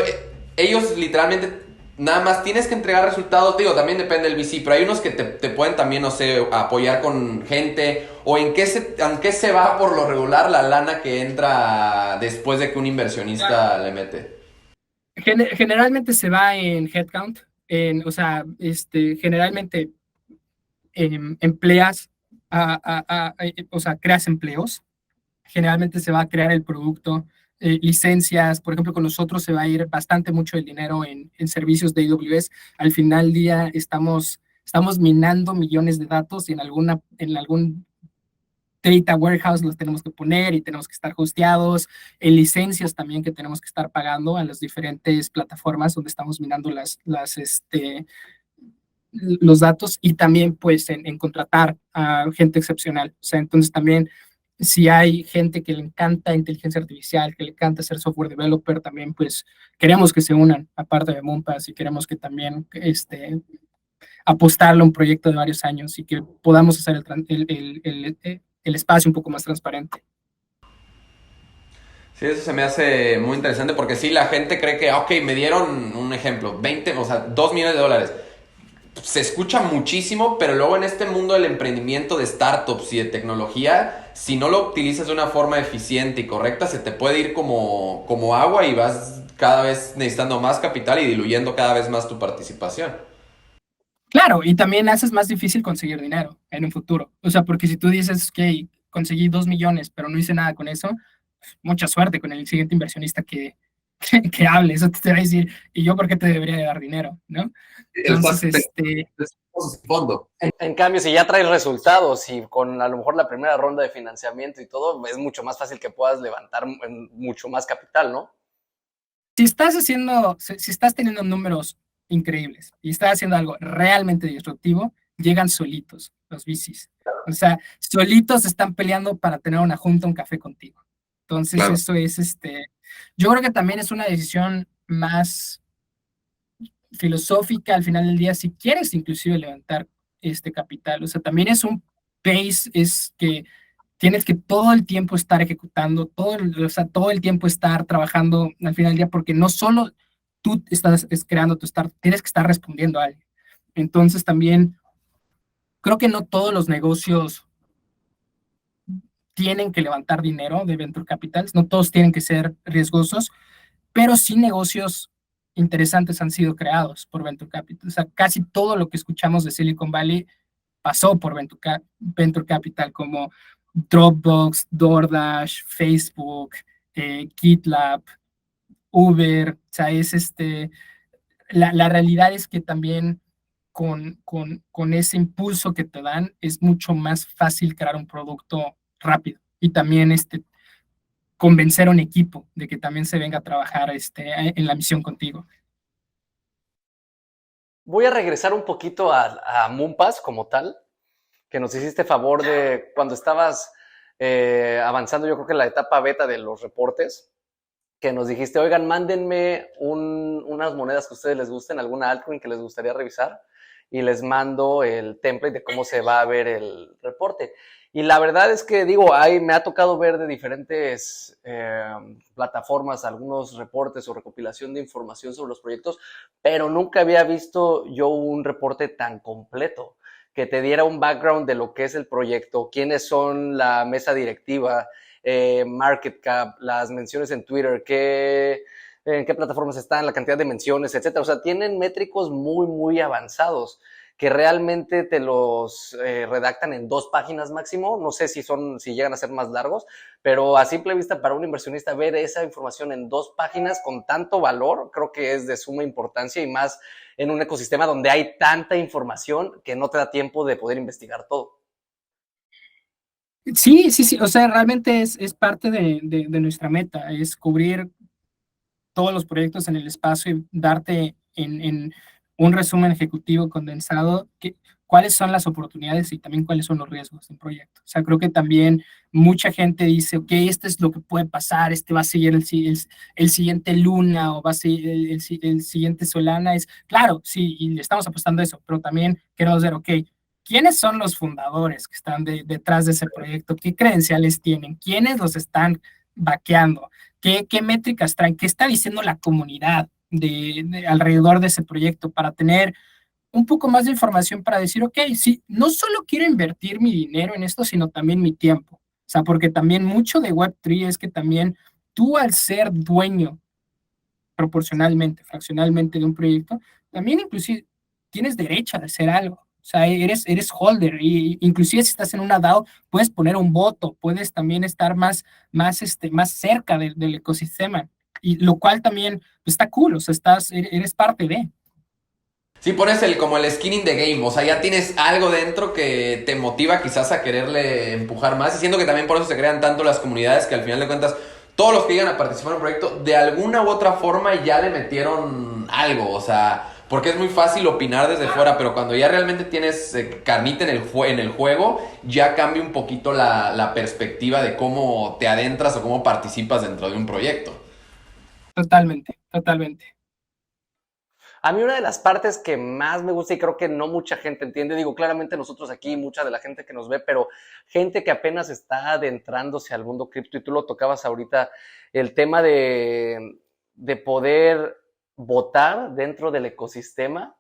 ellos literalmente nada más tienes que entregar resultados, digo, también depende del VC, pero hay unos que te pueden también, no sé, apoyar con gente, o en qué se va por lo regular la lana que entra después de que un inversionista le mete. Generalmente se va en headcount, o sea, generalmente empleas, o sea, creas empleos. Generalmente se va a crear el producto, licencias, por ejemplo, con nosotros se va a ir bastante mucho el dinero en servicios de AWS. Al final del día estamos minando millones de datos y en algún data warehouse los tenemos que poner y tenemos que estar hosteados, en licencias también que tenemos que estar pagando a las diferentes plataformas donde estamos minando los datos y también pues en contratar a gente excepcional. O sea, entonces también si hay gente que le encanta inteligencia artificial, que le encanta ser software developer, también pues queremos que se unan aparte de Moonpass y queremos que también apostarle a un proyecto de varios años y que podamos hacer el espacio un poco más transparente. Sí, eso se me hace muy interesante porque sí, la gente cree que, ok, me dieron un ejemplo, 20, o sea, $2 millones. Se escucha muchísimo, pero luego en este mundo del emprendimiento de startups y de tecnología, si no lo utilizas de una forma eficiente y correcta, se te puede ir como agua y vas cada vez necesitando más capital y diluyendo cada vez más tu participación. Claro, y también haces más difícil conseguir dinero en un futuro. O sea, porque si tú dices que conseguí 2 millones, pero no hice nada con eso, mucha suerte con el siguiente inversionista que hable. Eso te va a decir, ¿y yo por qué te debería de dar dinero? ¿No? Entonces, Fondo. En cambio, si ya traes resultados y con a lo mejor la primera ronda de financiamiento y todo, es mucho más fácil que puedas levantar mucho más capital, ¿no? si estás teniendo números increíbles y estás haciendo algo realmente disruptivo, llegan solitos los VCs. O sea, solitos están peleando para tener una junta, un café contigo. Entonces, Claro. eso es yo creo que también es una decisión más filosófica al final del día, si quieres inclusive levantar este capital. O sea, también es un pace, es que tienes que todo el tiempo estar ejecutando, o sea, todo el tiempo estar trabajando al final del día, porque no solo tú estás creando tu start, tienes que estar respondiendo a alguien. Entonces también creo que no todos los negocios tienen que levantar dinero de venture capitals, no todos tienen que ser riesgosos, pero sí negocios interesantes han sido creados por venture capital. O sea, casi todo lo que escuchamos de Silicon Valley pasó por venture capital, como Dropbox, DoorDash, Facebook, GitLab, Uber. O sea, la realidad es que también con ese impulso que te dan es mucho más fácil crear un producto rápido y también convencer a un equipo de que también se venga a trabajar en la misión contigo. Voy a regresar un poquito a Moonpass como tal, que nos hiciste favor de cuando estabas avanzando, yo creo que en la etapa beta de los reportes, que nos dijiste, oigan, mándenme unas monedas que a ustedes les gusten, alguna altcoin que les gustaría revisar, y les mando el template de cómo se va a ver el reporte. Y la verdad es que, digo, me ha tocado ver de diferentes plataformas algunos reportes o recopilación de información sobre los proyectos, pero nunca había visto yo un reporte tan completo, que te diera un background de lo que es el proyecto, quiénes son la mesa directiva, market cap, las menciones en Twitter, en qué plataformas están, la cantidad de menciones, etcétera. O sea, tienen métricos muy, muy avanzados que realmente te los redactan en 2 páginas máximo. No sé si llegan a ser más largos, pero a simple vista para un inversionista ver esa información en 2 páginas con tanto valor, creo que es de suma importancia y más en un ecosistema donde hay tanta información que no te da tiempo de poder investigar todo. Sí, sí, sí, o sea, realmente es parte de nuestra meta, es cubrir todos los proyectos en el espacio y darte en un resumen ejecutivo condensado cuáles son las oportunidades y también cuáles son los riesgos del proyecto. O sea, creo que también mucha gente dice, ok, esto es lo que puede pasar, este va a seguir el siguiente Luna o va a seguir el siguiente Solana. Es claro, sí, y le estamos apostando a eso, pero también queremos ver, ok, ¿quiénes son los fundadores que están detrás de ese proyecto? ¿Qué credenciales tienen? ¿Quiénes los están vaqueando? ¿Qué métricas traen? ¿Qué está diciendo la comunidad alrededor de ese proyecto para tener un poco más de información para decir, ok, sí, no solo quiero invertir mi dinero en esto, sino también mi tiempo? O sea, porque también mucho de Web3 es que también tú al ser dueño proporcionalmente, fraccionalmente de un proyecto, también inclusive tienes derecho a hacer algo. O sea, eres holder y inclusive si estás en una DAO, puedes poner un voto, puedes también estar más cerca del ecosistema, y lo cual también pues, está cool, o sea, eres parte de. Sí, pones como el skin in the game, o sea, ya tienes algo dentro que te motiva quizás a quererle empujar más, y siento que también por eso se crean tanto las comunidades, que al final de cuentas todos los que llegan a participar en un proyecto de alguna u otra forma ya le metieron algo, o sea, porque es muy fácil opinar desde fuera, pero cuando ya realmente tienes carnita en el juego, ya cambia un poquito la perspectiva de cómo te adentras o cómo participas dentro de un proyecto. Totalmente, totalmente. A mí una de las partes que más me gusta y creo que no mucha gente entiende, digo, claramente nosotros aquí, mucha de la gente que nos ve, pero gente que apenas está adentrándose al mundo cripto, y tú lo tocabas ahorita, el tema de poder votar dentro del ecosistema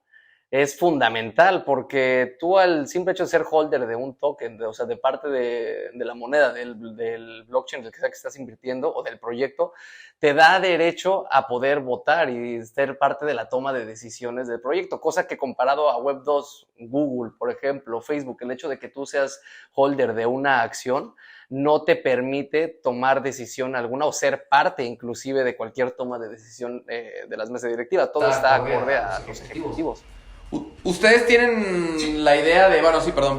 es fundamental, porque tú al simple hecho de ser holder de un token, o sea, de parte de la moneda, del blockchain, del que sea que estás invirtiendo, o del proyecto, te da derecho a poder votar y ser parte de la toma de decisiones del proyecto, cosa que comparado a Web2, Google, por ejemplo, Facebook, el hecho de que tú seas holder de una acción no te permite tomar decisión alguna o ser parte inclusive de cualquier toma de decisión de las mesas directivas. Todo está acorde a los ejecutivos. Ustedes tienen la idea de, bueno, sí, perdón.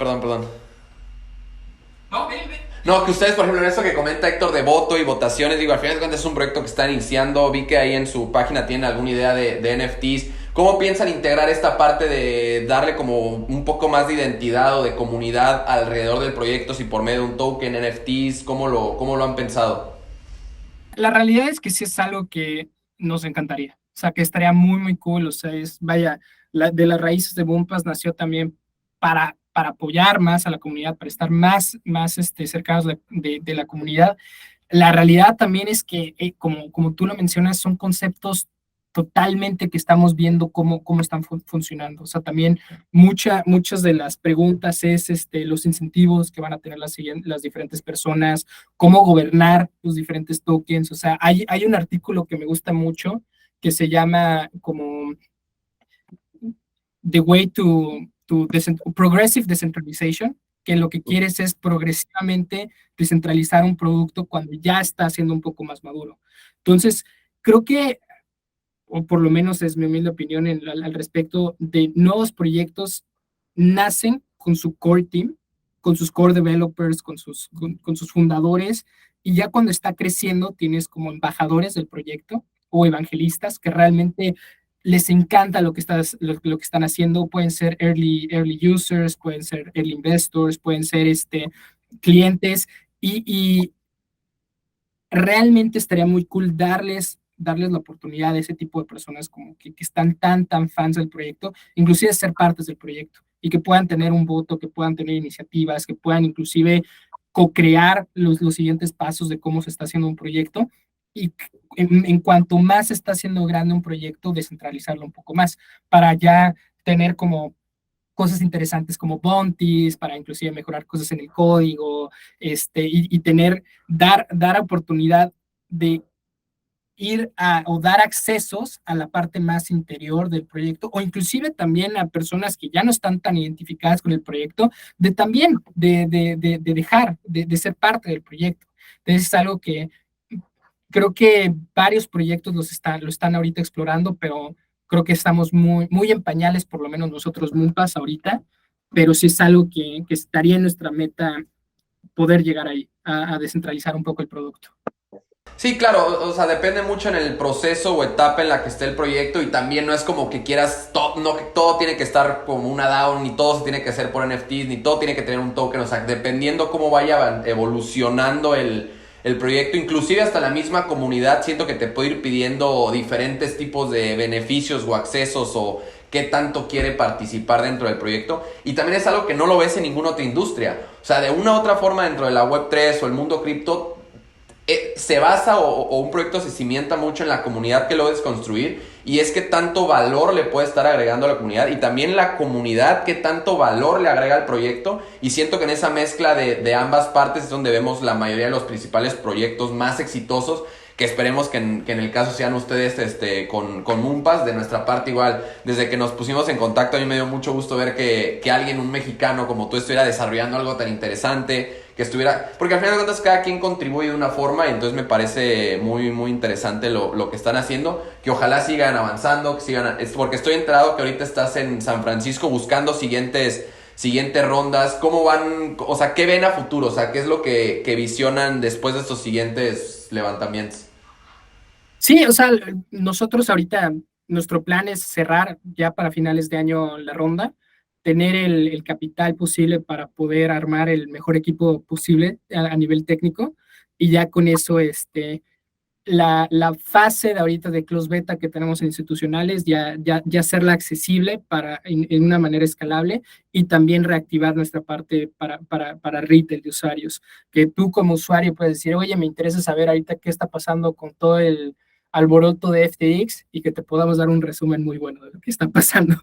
No, ven, ven. No, que ustedes, por ejemplo, en eso que comenta Héctor de voto y votaciones, digo, al final de cuentas es un proyecto que están iniciando, vi que ahí en su página tienen alguna idea de NFTs. ¿Cómo piensan integrar esta parte de darle como un poco más de identidad o de comunidad alrededor del proyecto, si por medio de un token, NFTs, cómo lo han pensado? La realidad es que sí es algo que nos encantaría. O sea, que estaría muy, muy cool. O sea, vaya, de las raíces de Bumpas nació también para apoyar más a la comunidad, para estar más cercanos de la comunidad. La realidad también es que, como tú lo mencionas, son conceptos totalmente que estamos viendo cómo están funcionando. O sea, también muchas de las preguntas es los incentivos que van a tener las diferentes personas, cómo gobernar los diferentes tokens. O sea, hay un artículo que me gusta mucho que se llama como The Way to Progressive Decentralization, que lo que quieres es progresivamente descentralizar un producto cuando ya está siendo un poco más maduro. Entonces, creo que, o por lo menos es mi humilde opinión al respecto, de nuevos proyectos nacen con su core team, con sus core developers, con sus fundadores, y ya cuando está creciendo tienes como embajadores del proyecto o evangelistas que realmente les encanta lo que están haciendo. Pueden ser early users, pueden ser early investors, pueden ser clientes, y realmente estaría muy cool darles la oportunidad a ese tipo de personas como que están tan fans del proyecto, inclusive ser partes del proyecto y que puedan tener un voto, que puedan tener iniciativas, que puedan inclusive co-crear los siguientes pasos de cómo se está haciendo un proyecto, y en cuanto más está haciendo grande un proyecto, descentralizarlo un poco más para ya tener como cosas interesantes como bounties, para inclusive mejorar cosas en el código, y dar oportunidad de o dar accesos a la parte más interior del proyecto, o inclusive también a personas que ya no están tan identificadas con el proyecto, de también dejar de ser parte del proyecto. Entonces es algo que creo que varios proyectos lo están ahorita explorando, pero creo que estamos muy en pañales, por lo menos nosotros Mumpas ahorita, pero sí es algo que estaría en nuestra meta poder llegar ahí, a descentralizar un poco el producto. Sí, claro, o sea, depende mucho en el proceso o etapa en la que esté el proyecto y también no es como que quieras, no que todo tiene que estar como una DAO, ni todo se tiene que hacer por NFTs, ni todo tiene que tener un token, o sea, dependiendo cómo vaya evolucionando el proyecto, inclusive hasta la misma comunidad, siento que te puede ir pidiendo diferentes tipos de beneficios o accesos o qué tanto quiere participar dentro del proyecto y también es algo que no lo ves en ninguna otra industria, o sea, de una u otra forma dentro de la Web3 o el mundo cripto, se basa o un proyecto se cimienta mucho en la comunidad que lo debes construir y es que tanto valor le puede estar agregando a la comunidad y también la comunidad que tanto valor le agrega al proyecto y siento que en esa mezcla de ambas partes es donde vemos la mayoría de los principales proyectos más exitosos que esperemos que en el caso sean ustedes con Moonpass. De nuestra parte igual, desde que nos pusimos en contacto a mí me dio mucho gusto ver que alguien, un mexicano como tú, estuviera desarrollando algo tan interesante, que estuviera, porque al final de cuentas cada quien contribuye de una forma y entonces me parece muy muy interesante lo que están haciendo, que ojalá sigan avanzando, que sigan, porque estoy enterado que ahorita estás en San Francisco buscando siguientes rondas. ¿Cómo van? O sea, ¿qué ven a futuro? O sea, ¿qué es lo que visionan después de estos siguientes levantamientos? Sí, o sea, nosotros ahorita, nuestro plan es cerrar ya para finales de año la ronda, tener el capital posible para poder armar el mejor equipo posible a nivel técnico, y ya con eso, la fase de ahorita de close beta que tenemos en institucionales, ya hacerla accesible en una manera escalable y también reactivar nuestra parte para retail de usuarios. Que tú como usuario puedes decir, oye, me interesa saber ahorita qué está pasando con todo el alboroto de FTX y que te podamos dar un resumen muy bueno de lo que está pasando.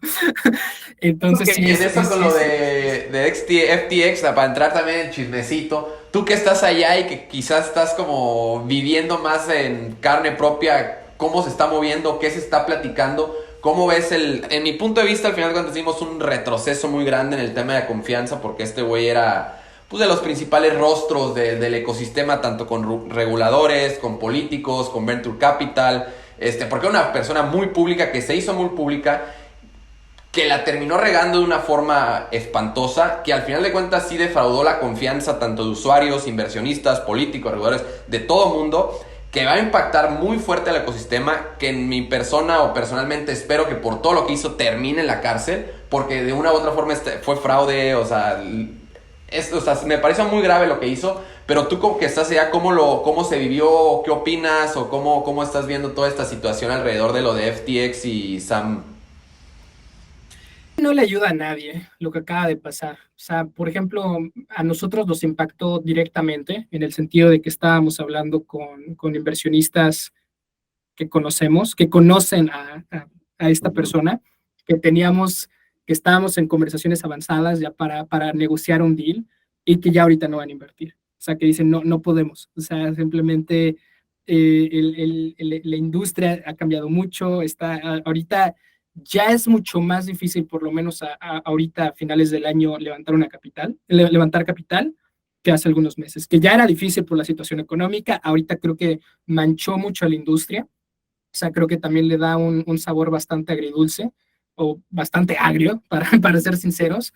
Entonces, sí, En eso con lo de FTX, para entrar también en chismecito, tú que estás allá y que quizás estás como viviendo más en carne propia, cómo se está moviendo, qué se está platicando, cómo ves en mi punto de vista, al final cuando hicimos un retroceso muy grande en el tema de confianza, porque este güey era pues de los principales rostros del ecosistema, tanto con reguladores, con políticos, con venture capital, porque era una persona muy pública, que se hizo muy pública, que la terminó regando de una forma espantosa, que al final de cuentas sí defraudó la confianza tanto de usuarios, inversionistas, políticos, reguladores, de todo mundo, que va a impactar muy fuerte al ecosistema, que en mi persona o personalmente espero que por todo lo que hizo termine en la cárcel, porque de una u otra forma fue fraude, o sea, me parece muy grave lo que hizo, pero tú como que estás allá, ¿cómo se vivió? ¿Qué opinas? ¿O cómo estás viendo toda esta situación alrededor de lo de FTX y Sam? No le ayuda a nadie lo que acaba de pasar. O sea, por ejemplo, a nosotros nos impactó directamente en el sentido de que estábamos hablando con inversionistas que conocemos, que conocen a esta persona, que estábamos en conversaciones avanzadas ya para negociar un deal y que ya ahorita no van a invertir. O sea, que dicen, no, no podemos. O sea, simplemente la industria ha cambiado mucho. Ahorita ya es mucho más difícil, por lo menos ahorita a finales del año, levantar capital que hace algunos meses, que ya era difícil por la situación económica. Ahorita creo que manchó mucho a la industria. O sea, creo que también le da un sabor bastante agridulce o bastante agrio, para ser sinceros.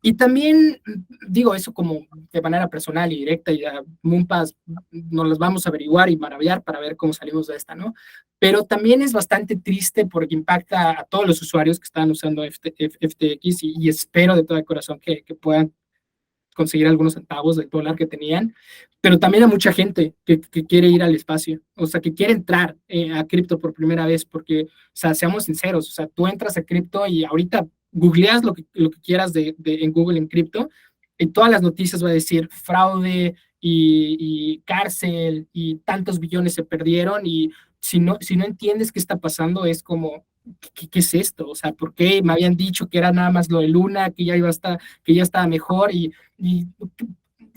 Y también digo eso como de manera personal y directa, y a Moonpass nos las vamos a averiguar y maravillar para ver cómo salimos de esta, ¿no? Pero también es bastante triste porque impacta a todos los usuarios que están usando FTX y espero de todo el corazón que puedan conseguir algunos centavos del dólar que tenían, pero también a mucha gente que quiere ir al espacio, o sea, que quiere entrar a cripto por primera vez, porque, o sea, seamos sinceros, o sea, tú entras a cripto y ahorita googleas lo que quieras en Google en cripto, y todas las noticias va a decir fraude y cárcel y tantos billones se perdieron, y si no entiendes qué está pasando, es como, ¿qué es esto? O sea, ¿por qué me habían dicho que era nada más lo de Luna, que ya iba a estar, que ya estaba mejor, y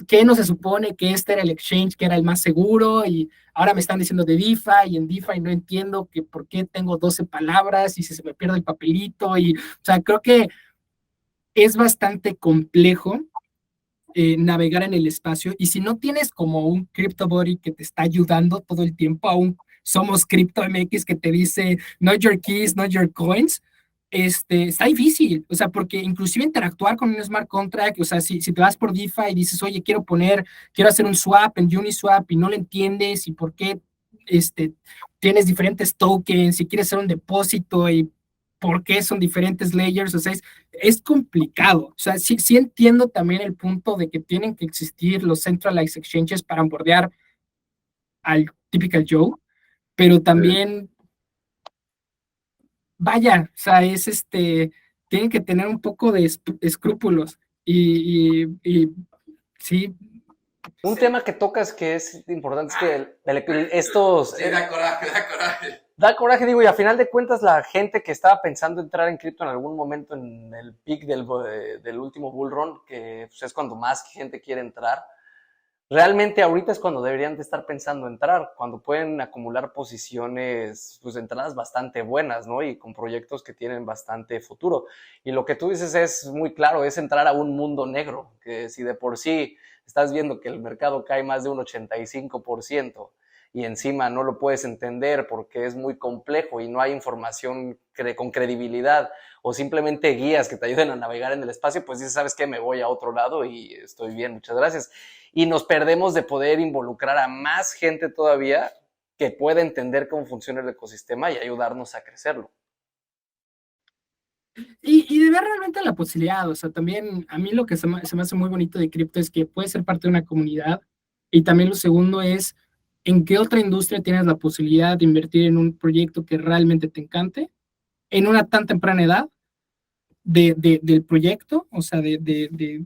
qué no se supone que este era el exchange que era el más seguro, y ahora me están diciendo de DeFi, y en DeFi no entiendo que por qué tengo 12 palabras y si se me pierde el papelito, o sea, creo que es bastante complejo navegar en el espacio, y si no tienes como un crypto buddy que te está ayudando todo el tiempo, aún somos Crypto MX que te dice not your keys, not your coins, está difícil, o sea, porque inclusive interactuar con un smart contract, o sea, si te vas por DeFi y dices, oye, quiero hacer un swap en Uniswap y no lo entiendes y por qué tienes diferentes tokens y quieres hacer un depósito y por qué son diferentes layers, o sea, es complicado, o sea, sí entiendo también el punto de que tienen que existir los centralized exchanges para onboardear al typical Joe, pero también vaya, o sea, tienen que tener un poco de escrúpulos y sí. Un tema que tocas que es importante es que estos... Sí, da coraje, da coraje. Da coraje, digo, y a final de cuentas la gente que estaba pensando entrar en cripto en algún momento en el peak del último bull run, que pues, es cuando más gente quiere entrar, realmente ahorita es cuando deberían de estar pensando entrar, cuando pueden acumular posiciones, pues entradas bastante buenas, ¿no? Y con proyectos que tienen bastante futuro. Y lo que tú dices es muy claro, es entrar a un mundo negro, que si de por sí estás viendo que el mercado cae más de un 85% y encima no lo puedes entender porque es muy complejo y no hay información con credibilidad o simplemente guías que te ayuden a navegar en el espacio, pues dices, ¿sabes qué? Me voy a otro lado y estoy bien, muchas gracias. Y nos perdemos de poder involucrar a más gente todavía que pueda entender cómo funciona el ecosistema y ayudarnos a crecerlo. Y de ver realmente la posibilidad, o sea, también a mí lo que se me hace muy bonito de cripto es que puedes ser parte de una comunidad y también lo segundo es en qué otra industria tienes la posibilidad de invertir en un proyecto que realmente te encante en una tan temprana edad del proyecto, o sea, de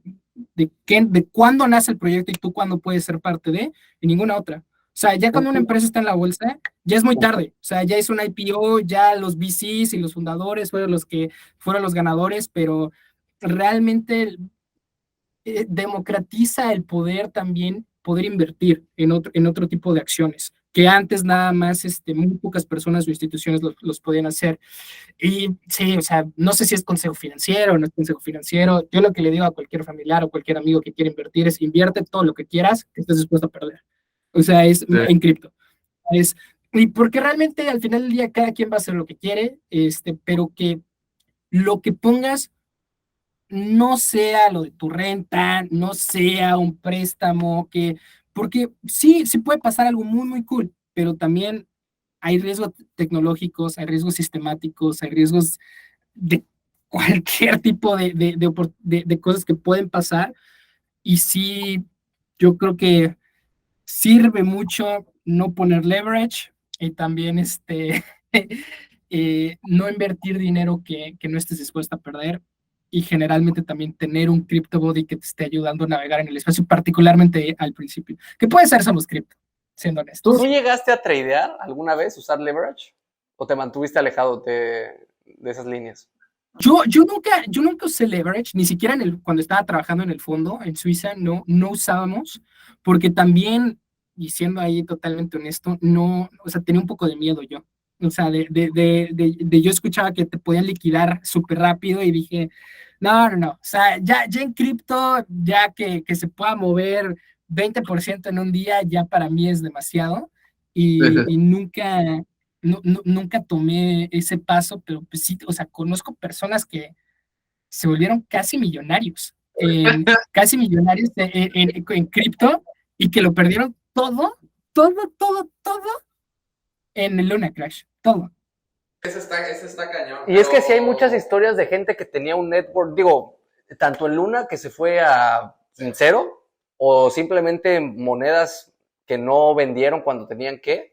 cuándo nace el proyecto y tú cuándo puedes ser parte de, y ninguna otra. O sea, ya cuando una empresa está en la bolsa, ya es muy tarde. O sea, ya es un IPO, ya los VCs y los fundadores fueron los ganadores, pero realmente democratiza el poder también poder invertir en otro tipo de acciones, que antes nada más muy pocas personas o instituciones los podían hacer. Y sí, o sea, no sé si es consejo financiero o no es consejo financiero. Yo lo que le digo a cualquier familiar o cualquier amigo que quiera invertir es invierte todo lo que quieras que estés dispuesto a perder. O sea, es en cripto. Y porque realmente al final del día cada quien va a hacer lo que quiere, pero que lo que pongas no sea lo de tu renta, no sea un préstamo, porque sí puede pasar algo muy, muy cool, pero también hay riesgos tecnológicos, hay riesgos sistemáticos, hay riesgos de cualquier tipo de cosas que pueden pasar. Y sí, yo creo que sirve mucho no poner leverage y también no invertir dinero que no estés dispuesto a perder y generalmente también tener un crypto body que te esté ayudando a navegar en el espacio, particularmente al principio, que puede ser solo cripto, siendo honestos. ¿Tú llegaste a tradear alguna vez, usar leverage? ¿O te mantuviste alejado de esas líneas? Yo nunca usé leverage, ni siquiera cuando estaba trabajando en el fondo en Suiza, no usábamos, porque también, y siendo ahí totalmente honesto, no, o sea, tenía un poco de miedo yo. O sea, yo escuchaba que te podían liquidar súper rápido y dije, no, o sea, ya en cripto, ya que se pueda mover 20% en un día, ya para mí es demasiado y nunca tomé ese paso, pero pues sí, o sea, conozco personas que se volvieron casi millonarios en cripto y que lo perdieron todo en el Luna Crash, todo. Ese está cañón. Y es que sí hay muchas historias de gente que tenía un network, digo, tanto en Luna que se fue en cero, o simplemente monedas que no vendieron cuando tenían que,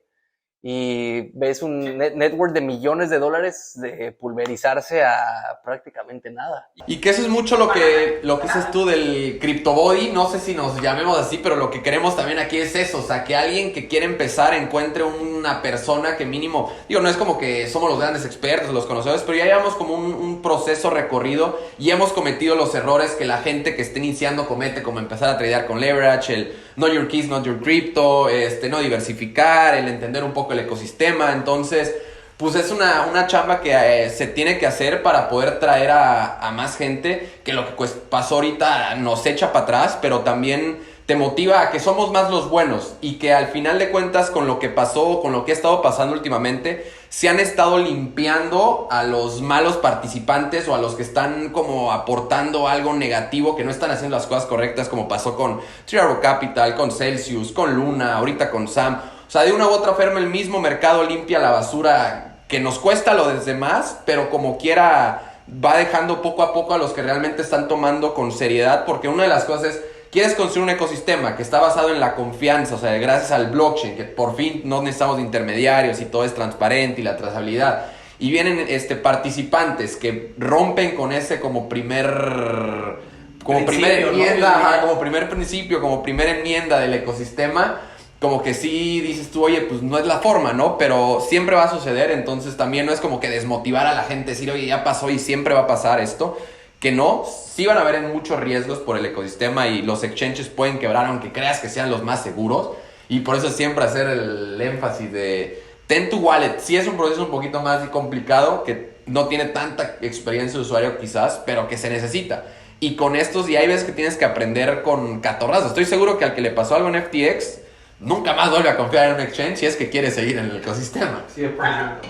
y ves un network de millones de dólares de pulverizarse a prácticamente nada. Y que eso es mucho lo que dices tú del crypto body, no sé si nos llamemos así, pero lo que queremos también aquí es eso, o sea, que alguien que quiere empezar encuentre una persona que mínimo, digo, no es como que somos los grandes expertos, los conocedores, pero ya llevamos como un proceso recorrido y hemos cometido los errores que la gente que esté iniciando comete, como empezar a tradear con leverage, el know your keys, not your crypto, no diversificar, el entender un poco el ecosistema. Entonces, pues es una chamba que se tiene que hacer para poder traer a más gente, que lo que pasó ahorita nos echa para atrás, pero también te motiva a que somos más los buenos y que al final de cuentas con lo que pasó, con lo que ha estado pasando últimamente, se han estado limpiando a los malos participantes o a los que están como aportando algo negativo, que no están haciendo las cosas correctas, como pasó con Triaro Capital, con Celsius, con Luna, ahorita con Sam. O sea, de una u otra forma el mismo mercado limpia la basura que nos cuesta lo de demás, pero como quiera va dejando poco a poco a los que realmente están tomando con seriedad, porque una de las cosas es, quieres construir un ecosistema que está basado en la confianza, o sea, gracias al blockchain, que por fin no necesitamos de intermediarios y todo es transparente y la trazabilidad. Y vienen participantes que rompen con ese como primera enmienda, ¿no? Como primer principio, como primera enmienda del ecosistema. Como que sí dices tú, oye, pues no es la forma, ¿no? Pero siempre va a suceder, entonces también no es como que desmotivar a la gente, decir, oye, ya pasó y siempre va a pasar esto. Que no, sí van a haber muchos riesgos por el ecosistema y los exchanges pueden quebrar aunque creas que sean los más seguros. Y por eso siempre hacer el énfasis de ten tu wallet. Sí es un proceso un poquito más complicado, que no tiene tanta experiencia de usuario quizás, pero que se necesita. Y con estos, y hay veces que tienes que aprender con catorrazos. Estoy seguro que al que le pasó algo en FTX, nunca más vuelve a confiar en un exchange si es que quiere seguir en el ecosistema. Sí, por ejemplo.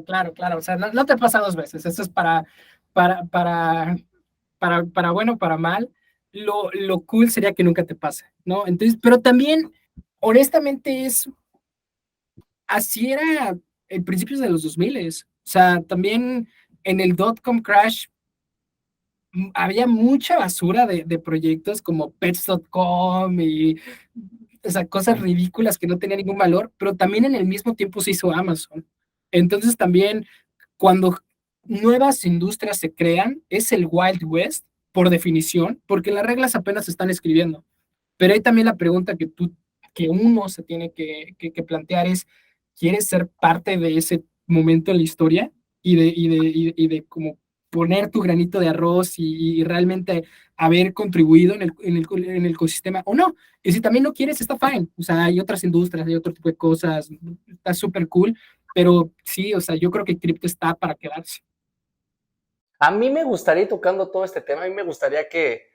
Claro. O sea, no te pasa dos veces. Esto es para, bueno, para mal. Lo cool sería que nunca te pase, ¿no? Entonces, pero también, honestamente, así era en principios de los 2000. O sea, también en el dot-com crash había mucha basura de proyectos como pets.com y, o sea, cosas ridículas que no tenían ningún valor, pero también en el mismo tiempo se hizo Amazon. Entonces también cuando nuevas industrias se crean, es el Wild West por definición, porque las reglas apenas se están escribiendo. Pero hay también la pregunta que uno se tiene que plantear es, ¿quieres ser parte de ese momento en la historia? Y de como poner tu granito de arroz y realmente haber contribuido en el ecosistema o no. Y si también no quieres, está fine. O sea, hay otras industrias, hay otro tipo de cosas, está súper cool, pero sí, o sea, yo creo que cripto está para quedarse. A mí me gustaría, tocando todo este tema, a mí me gustaría que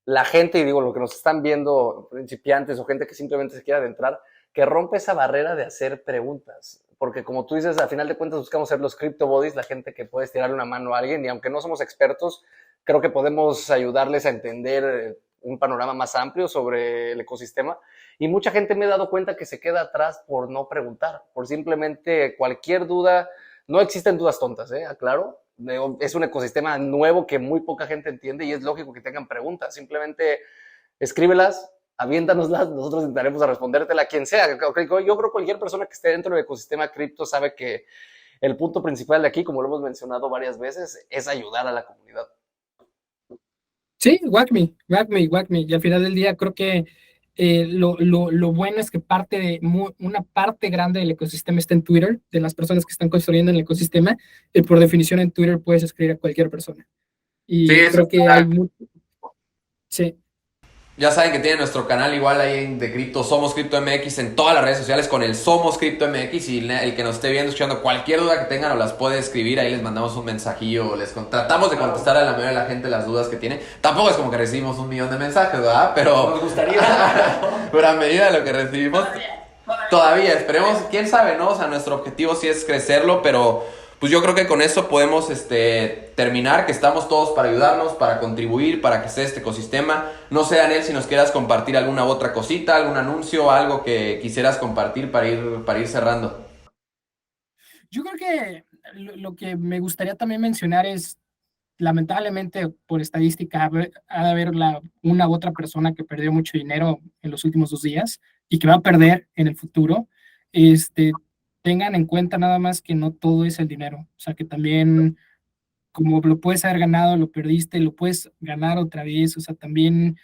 la gente, y digo, lo que nos están viendo, principiantes o gente que simplemente se quiera adentrar, que rompa esa barrera de hacer preguntas. Porque como tú dices, al final de cuentas buscamos ser los crypto buddies, la gente que puede tirarle una mano a alguien, y aunque no somos expertos, creo que podemos ayudarles a entender un panorama más amplio sobre el ecosistema. Y mucha gente me he dado cuenta que se queda atrás por no preguntar, por simplemente cualquier duda. No existen dudas tontas, aclaro. Es un ecosistema nuevo que muy poca gente entiende y es lógico que tengan preguntas. Simplemente escríbelas, aviéntanoslas, nosotros intentaremos respondértela a quien sea. Yo creo que cualquier persona que esté dentro del ecosistema cripto sabe que el punto principal de aquí, como lo hemos mencionado varias veces, es ayudar a la comunidad. Sí, whack me. Y al final del día creo que lo bueno es que una parte grande del ecosistema está en Twitter, de las personas que están construyendo el ecosistema, y por definición en Twitter puedes escribir a cualquier persona. Y Sí, creo que hay mucho. Sí. Ya saben que tienen nuestro canal igual ahí de cripto, Somos Cripto MX, en todas las redes sociales con el Somos Cripto MX, y el que nos esté viendo, escuchando, cualquier duda que tengan, o las puede escribir, ahí les mandamos un mensajillo, tratamos de contestar a la mayoría de la gente las dudas que tiene. Tampoco es como que recibimos 1 millón de mensajes, ¿verdad? Pero nos gustaría. pero a medida de lo que recibimos, todavía esperemos, quién sabe, ¿no? O sea, nuestro objetivo sí es crecerlo, pero pues yo creo que con eso podemos terminar, que estamos todos para ayudarnos, para contribuir, para que sea este ecosistema. No sé, Daniel, si nos quieras compartir alguna otra cosita, algún anuncio, algo que quisieras compartir para ir cerrando. Yo creo que lo que me gustaría también mencionar es, lamentablemente, por estadística, ha de haber una u otra persona que perdió mucho dinero en los últimos 2 días y que va a perder en el futuro. Tengan en cuenta nada más que no todo es el dinero. O sea, que también, como lo puedes haber ganado, lo perdiste, lo puedes ganar otra vez. O sea, también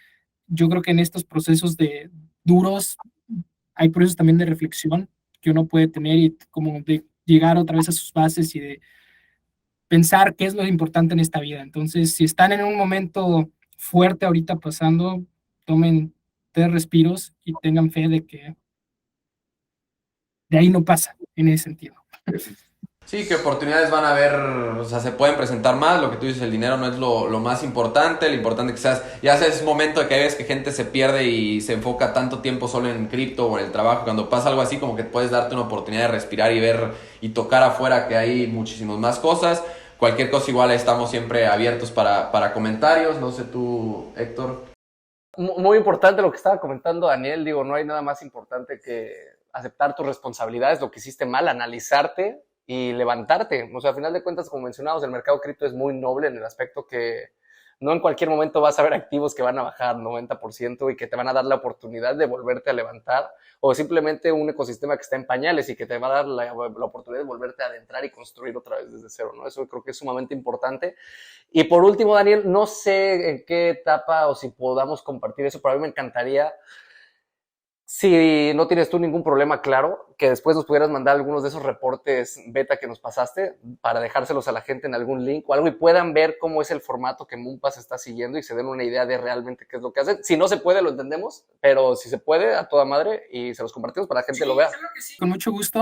yo creo que en estos procesos de duros hay procesos también de reflexión que uno puede tener y como de llegar otra vez a sus bases y de pensar qué es lo importante en esta vida. Entonces, si están en un momento fuerte ahorita pasando, tomen 3 respiros y tengan fe de que de ahí no pasa en ese sentido. Sí, que oportunidades van a haber, o sea, se pueden presentar más, lo que tú dices, el dinero no es lo más importante, lo importante que seas, ya es momento de que ves que gente se pierde y se enfoca tanto tiempo solo en cripto o en el trabajo, cuando pasa algo así como que puedes darte una oportunidad de respirar y ver y tocar afuera que hay muchísimas más cosas, cualquier cosa igual estamos siempre abiertos para comentarios, no sé tú, Héctor. Muy importante lo que estaba comentando Daniel, digo, no hay nada más importante que aceptar tus responsabilidades, lo que hiciste mal, analizarte y levantarte. O sea, a final de cuentas, como mencionamos, el mercado cripto es muy noble en el aspecto que no en cualquier momento vas a ver activos que van a bajar 90% y que te van a dar la oportunidad de volverte a levantar, o simplemente un ecosistema que está en pañales y que te va a dar la oportunidad de volverte a adentrar y construir otra vez desde cero, ¿no? Eso creo que es sumamente importante. Y por último, Daniel, no sé en qué etapa o si podamos compartir eso, pero a mí me encantaría, si no tienes tú ningún problema, claro, que después nos pudieras mandar algunos de esos reportes beta que nos pasaste para dejárselos a la gente en algún link o algo y puedan ver cómo es el formato que Moonpass está siguiendo y se den una idea de realmente qué es lo que hacen. Si no se puede, lo entendemos, pero si se puede, a toda madre, y se los compartimos para que la gente lo vea. Claro que sí. Con mucho gusto.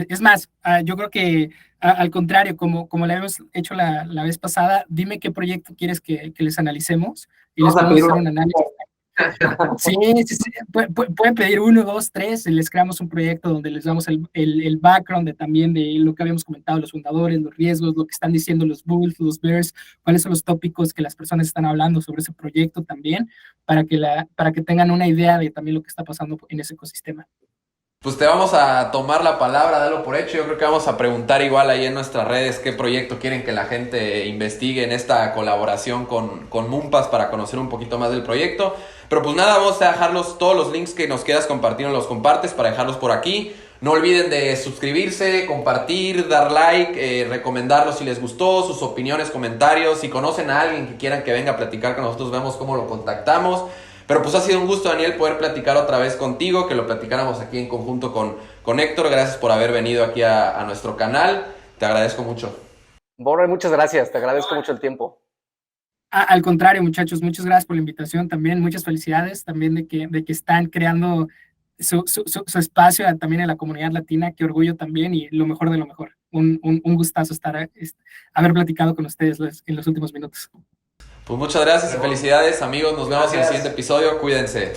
Es más, yo creo que al contrario, como le habíamos hecho la vez pasada, dime qué proyecto quieres que les analicemos y les podemos hacer un análisis. Sí, sí, sí. Pueden pedir 1, 2, 3, les creamos un proyecto donde les damos el background también de lo que habíamos comentado, los fundadores, los riesgos, lo que están diciendo los bulls, los bears, cuáles son los tópicos que las personas están hablando sobre ese proyecto también, para que tengan una idea de también lo que está pasando en ese ecosistema. Pues te vamos a tomar la palabra, dalo por hecho. Yo creo que vamos a preguntar igual ahí en nuestras redes qué proyecto quieren que la gente investigue en esta colaboración con Moonpass para conocer un poquito más del proyecto. Pero pues nada, vamos a dejarlos todos los links que nos quieras compartir, nos los compartes para dejarlos por aquí. No olviden de suscribirse, compartir, dar like, recomendarlo si les gustó, sus opiniones, comentarios. Si conocen a alguien que quieran que venga a platicar con nosotros, vemos cómo lo contactamos. Pero pues ha sido un gusto, Daniel, poder platicar otra vez contigo, que lo platicáramos aquí en conjunto con Héctor. Gracias por haber venido aquí a nuestro canal. Te agradezco mucho. Borre, muchas gracias. Te agradezco mucho el tiempo. Al contrario, muchachos, muchas gracias por la invitación también. Muchas felicidades también de que están creando su espacio también en la comunidad latina. Qué orgullo también y lo mejor de lo mejor. Un gustazo haber platicado con ustedes en los últimos minutos. Pues muchas gracias y felicidades, amigos. Nos vemos en el siguiente episodio. Cuídense.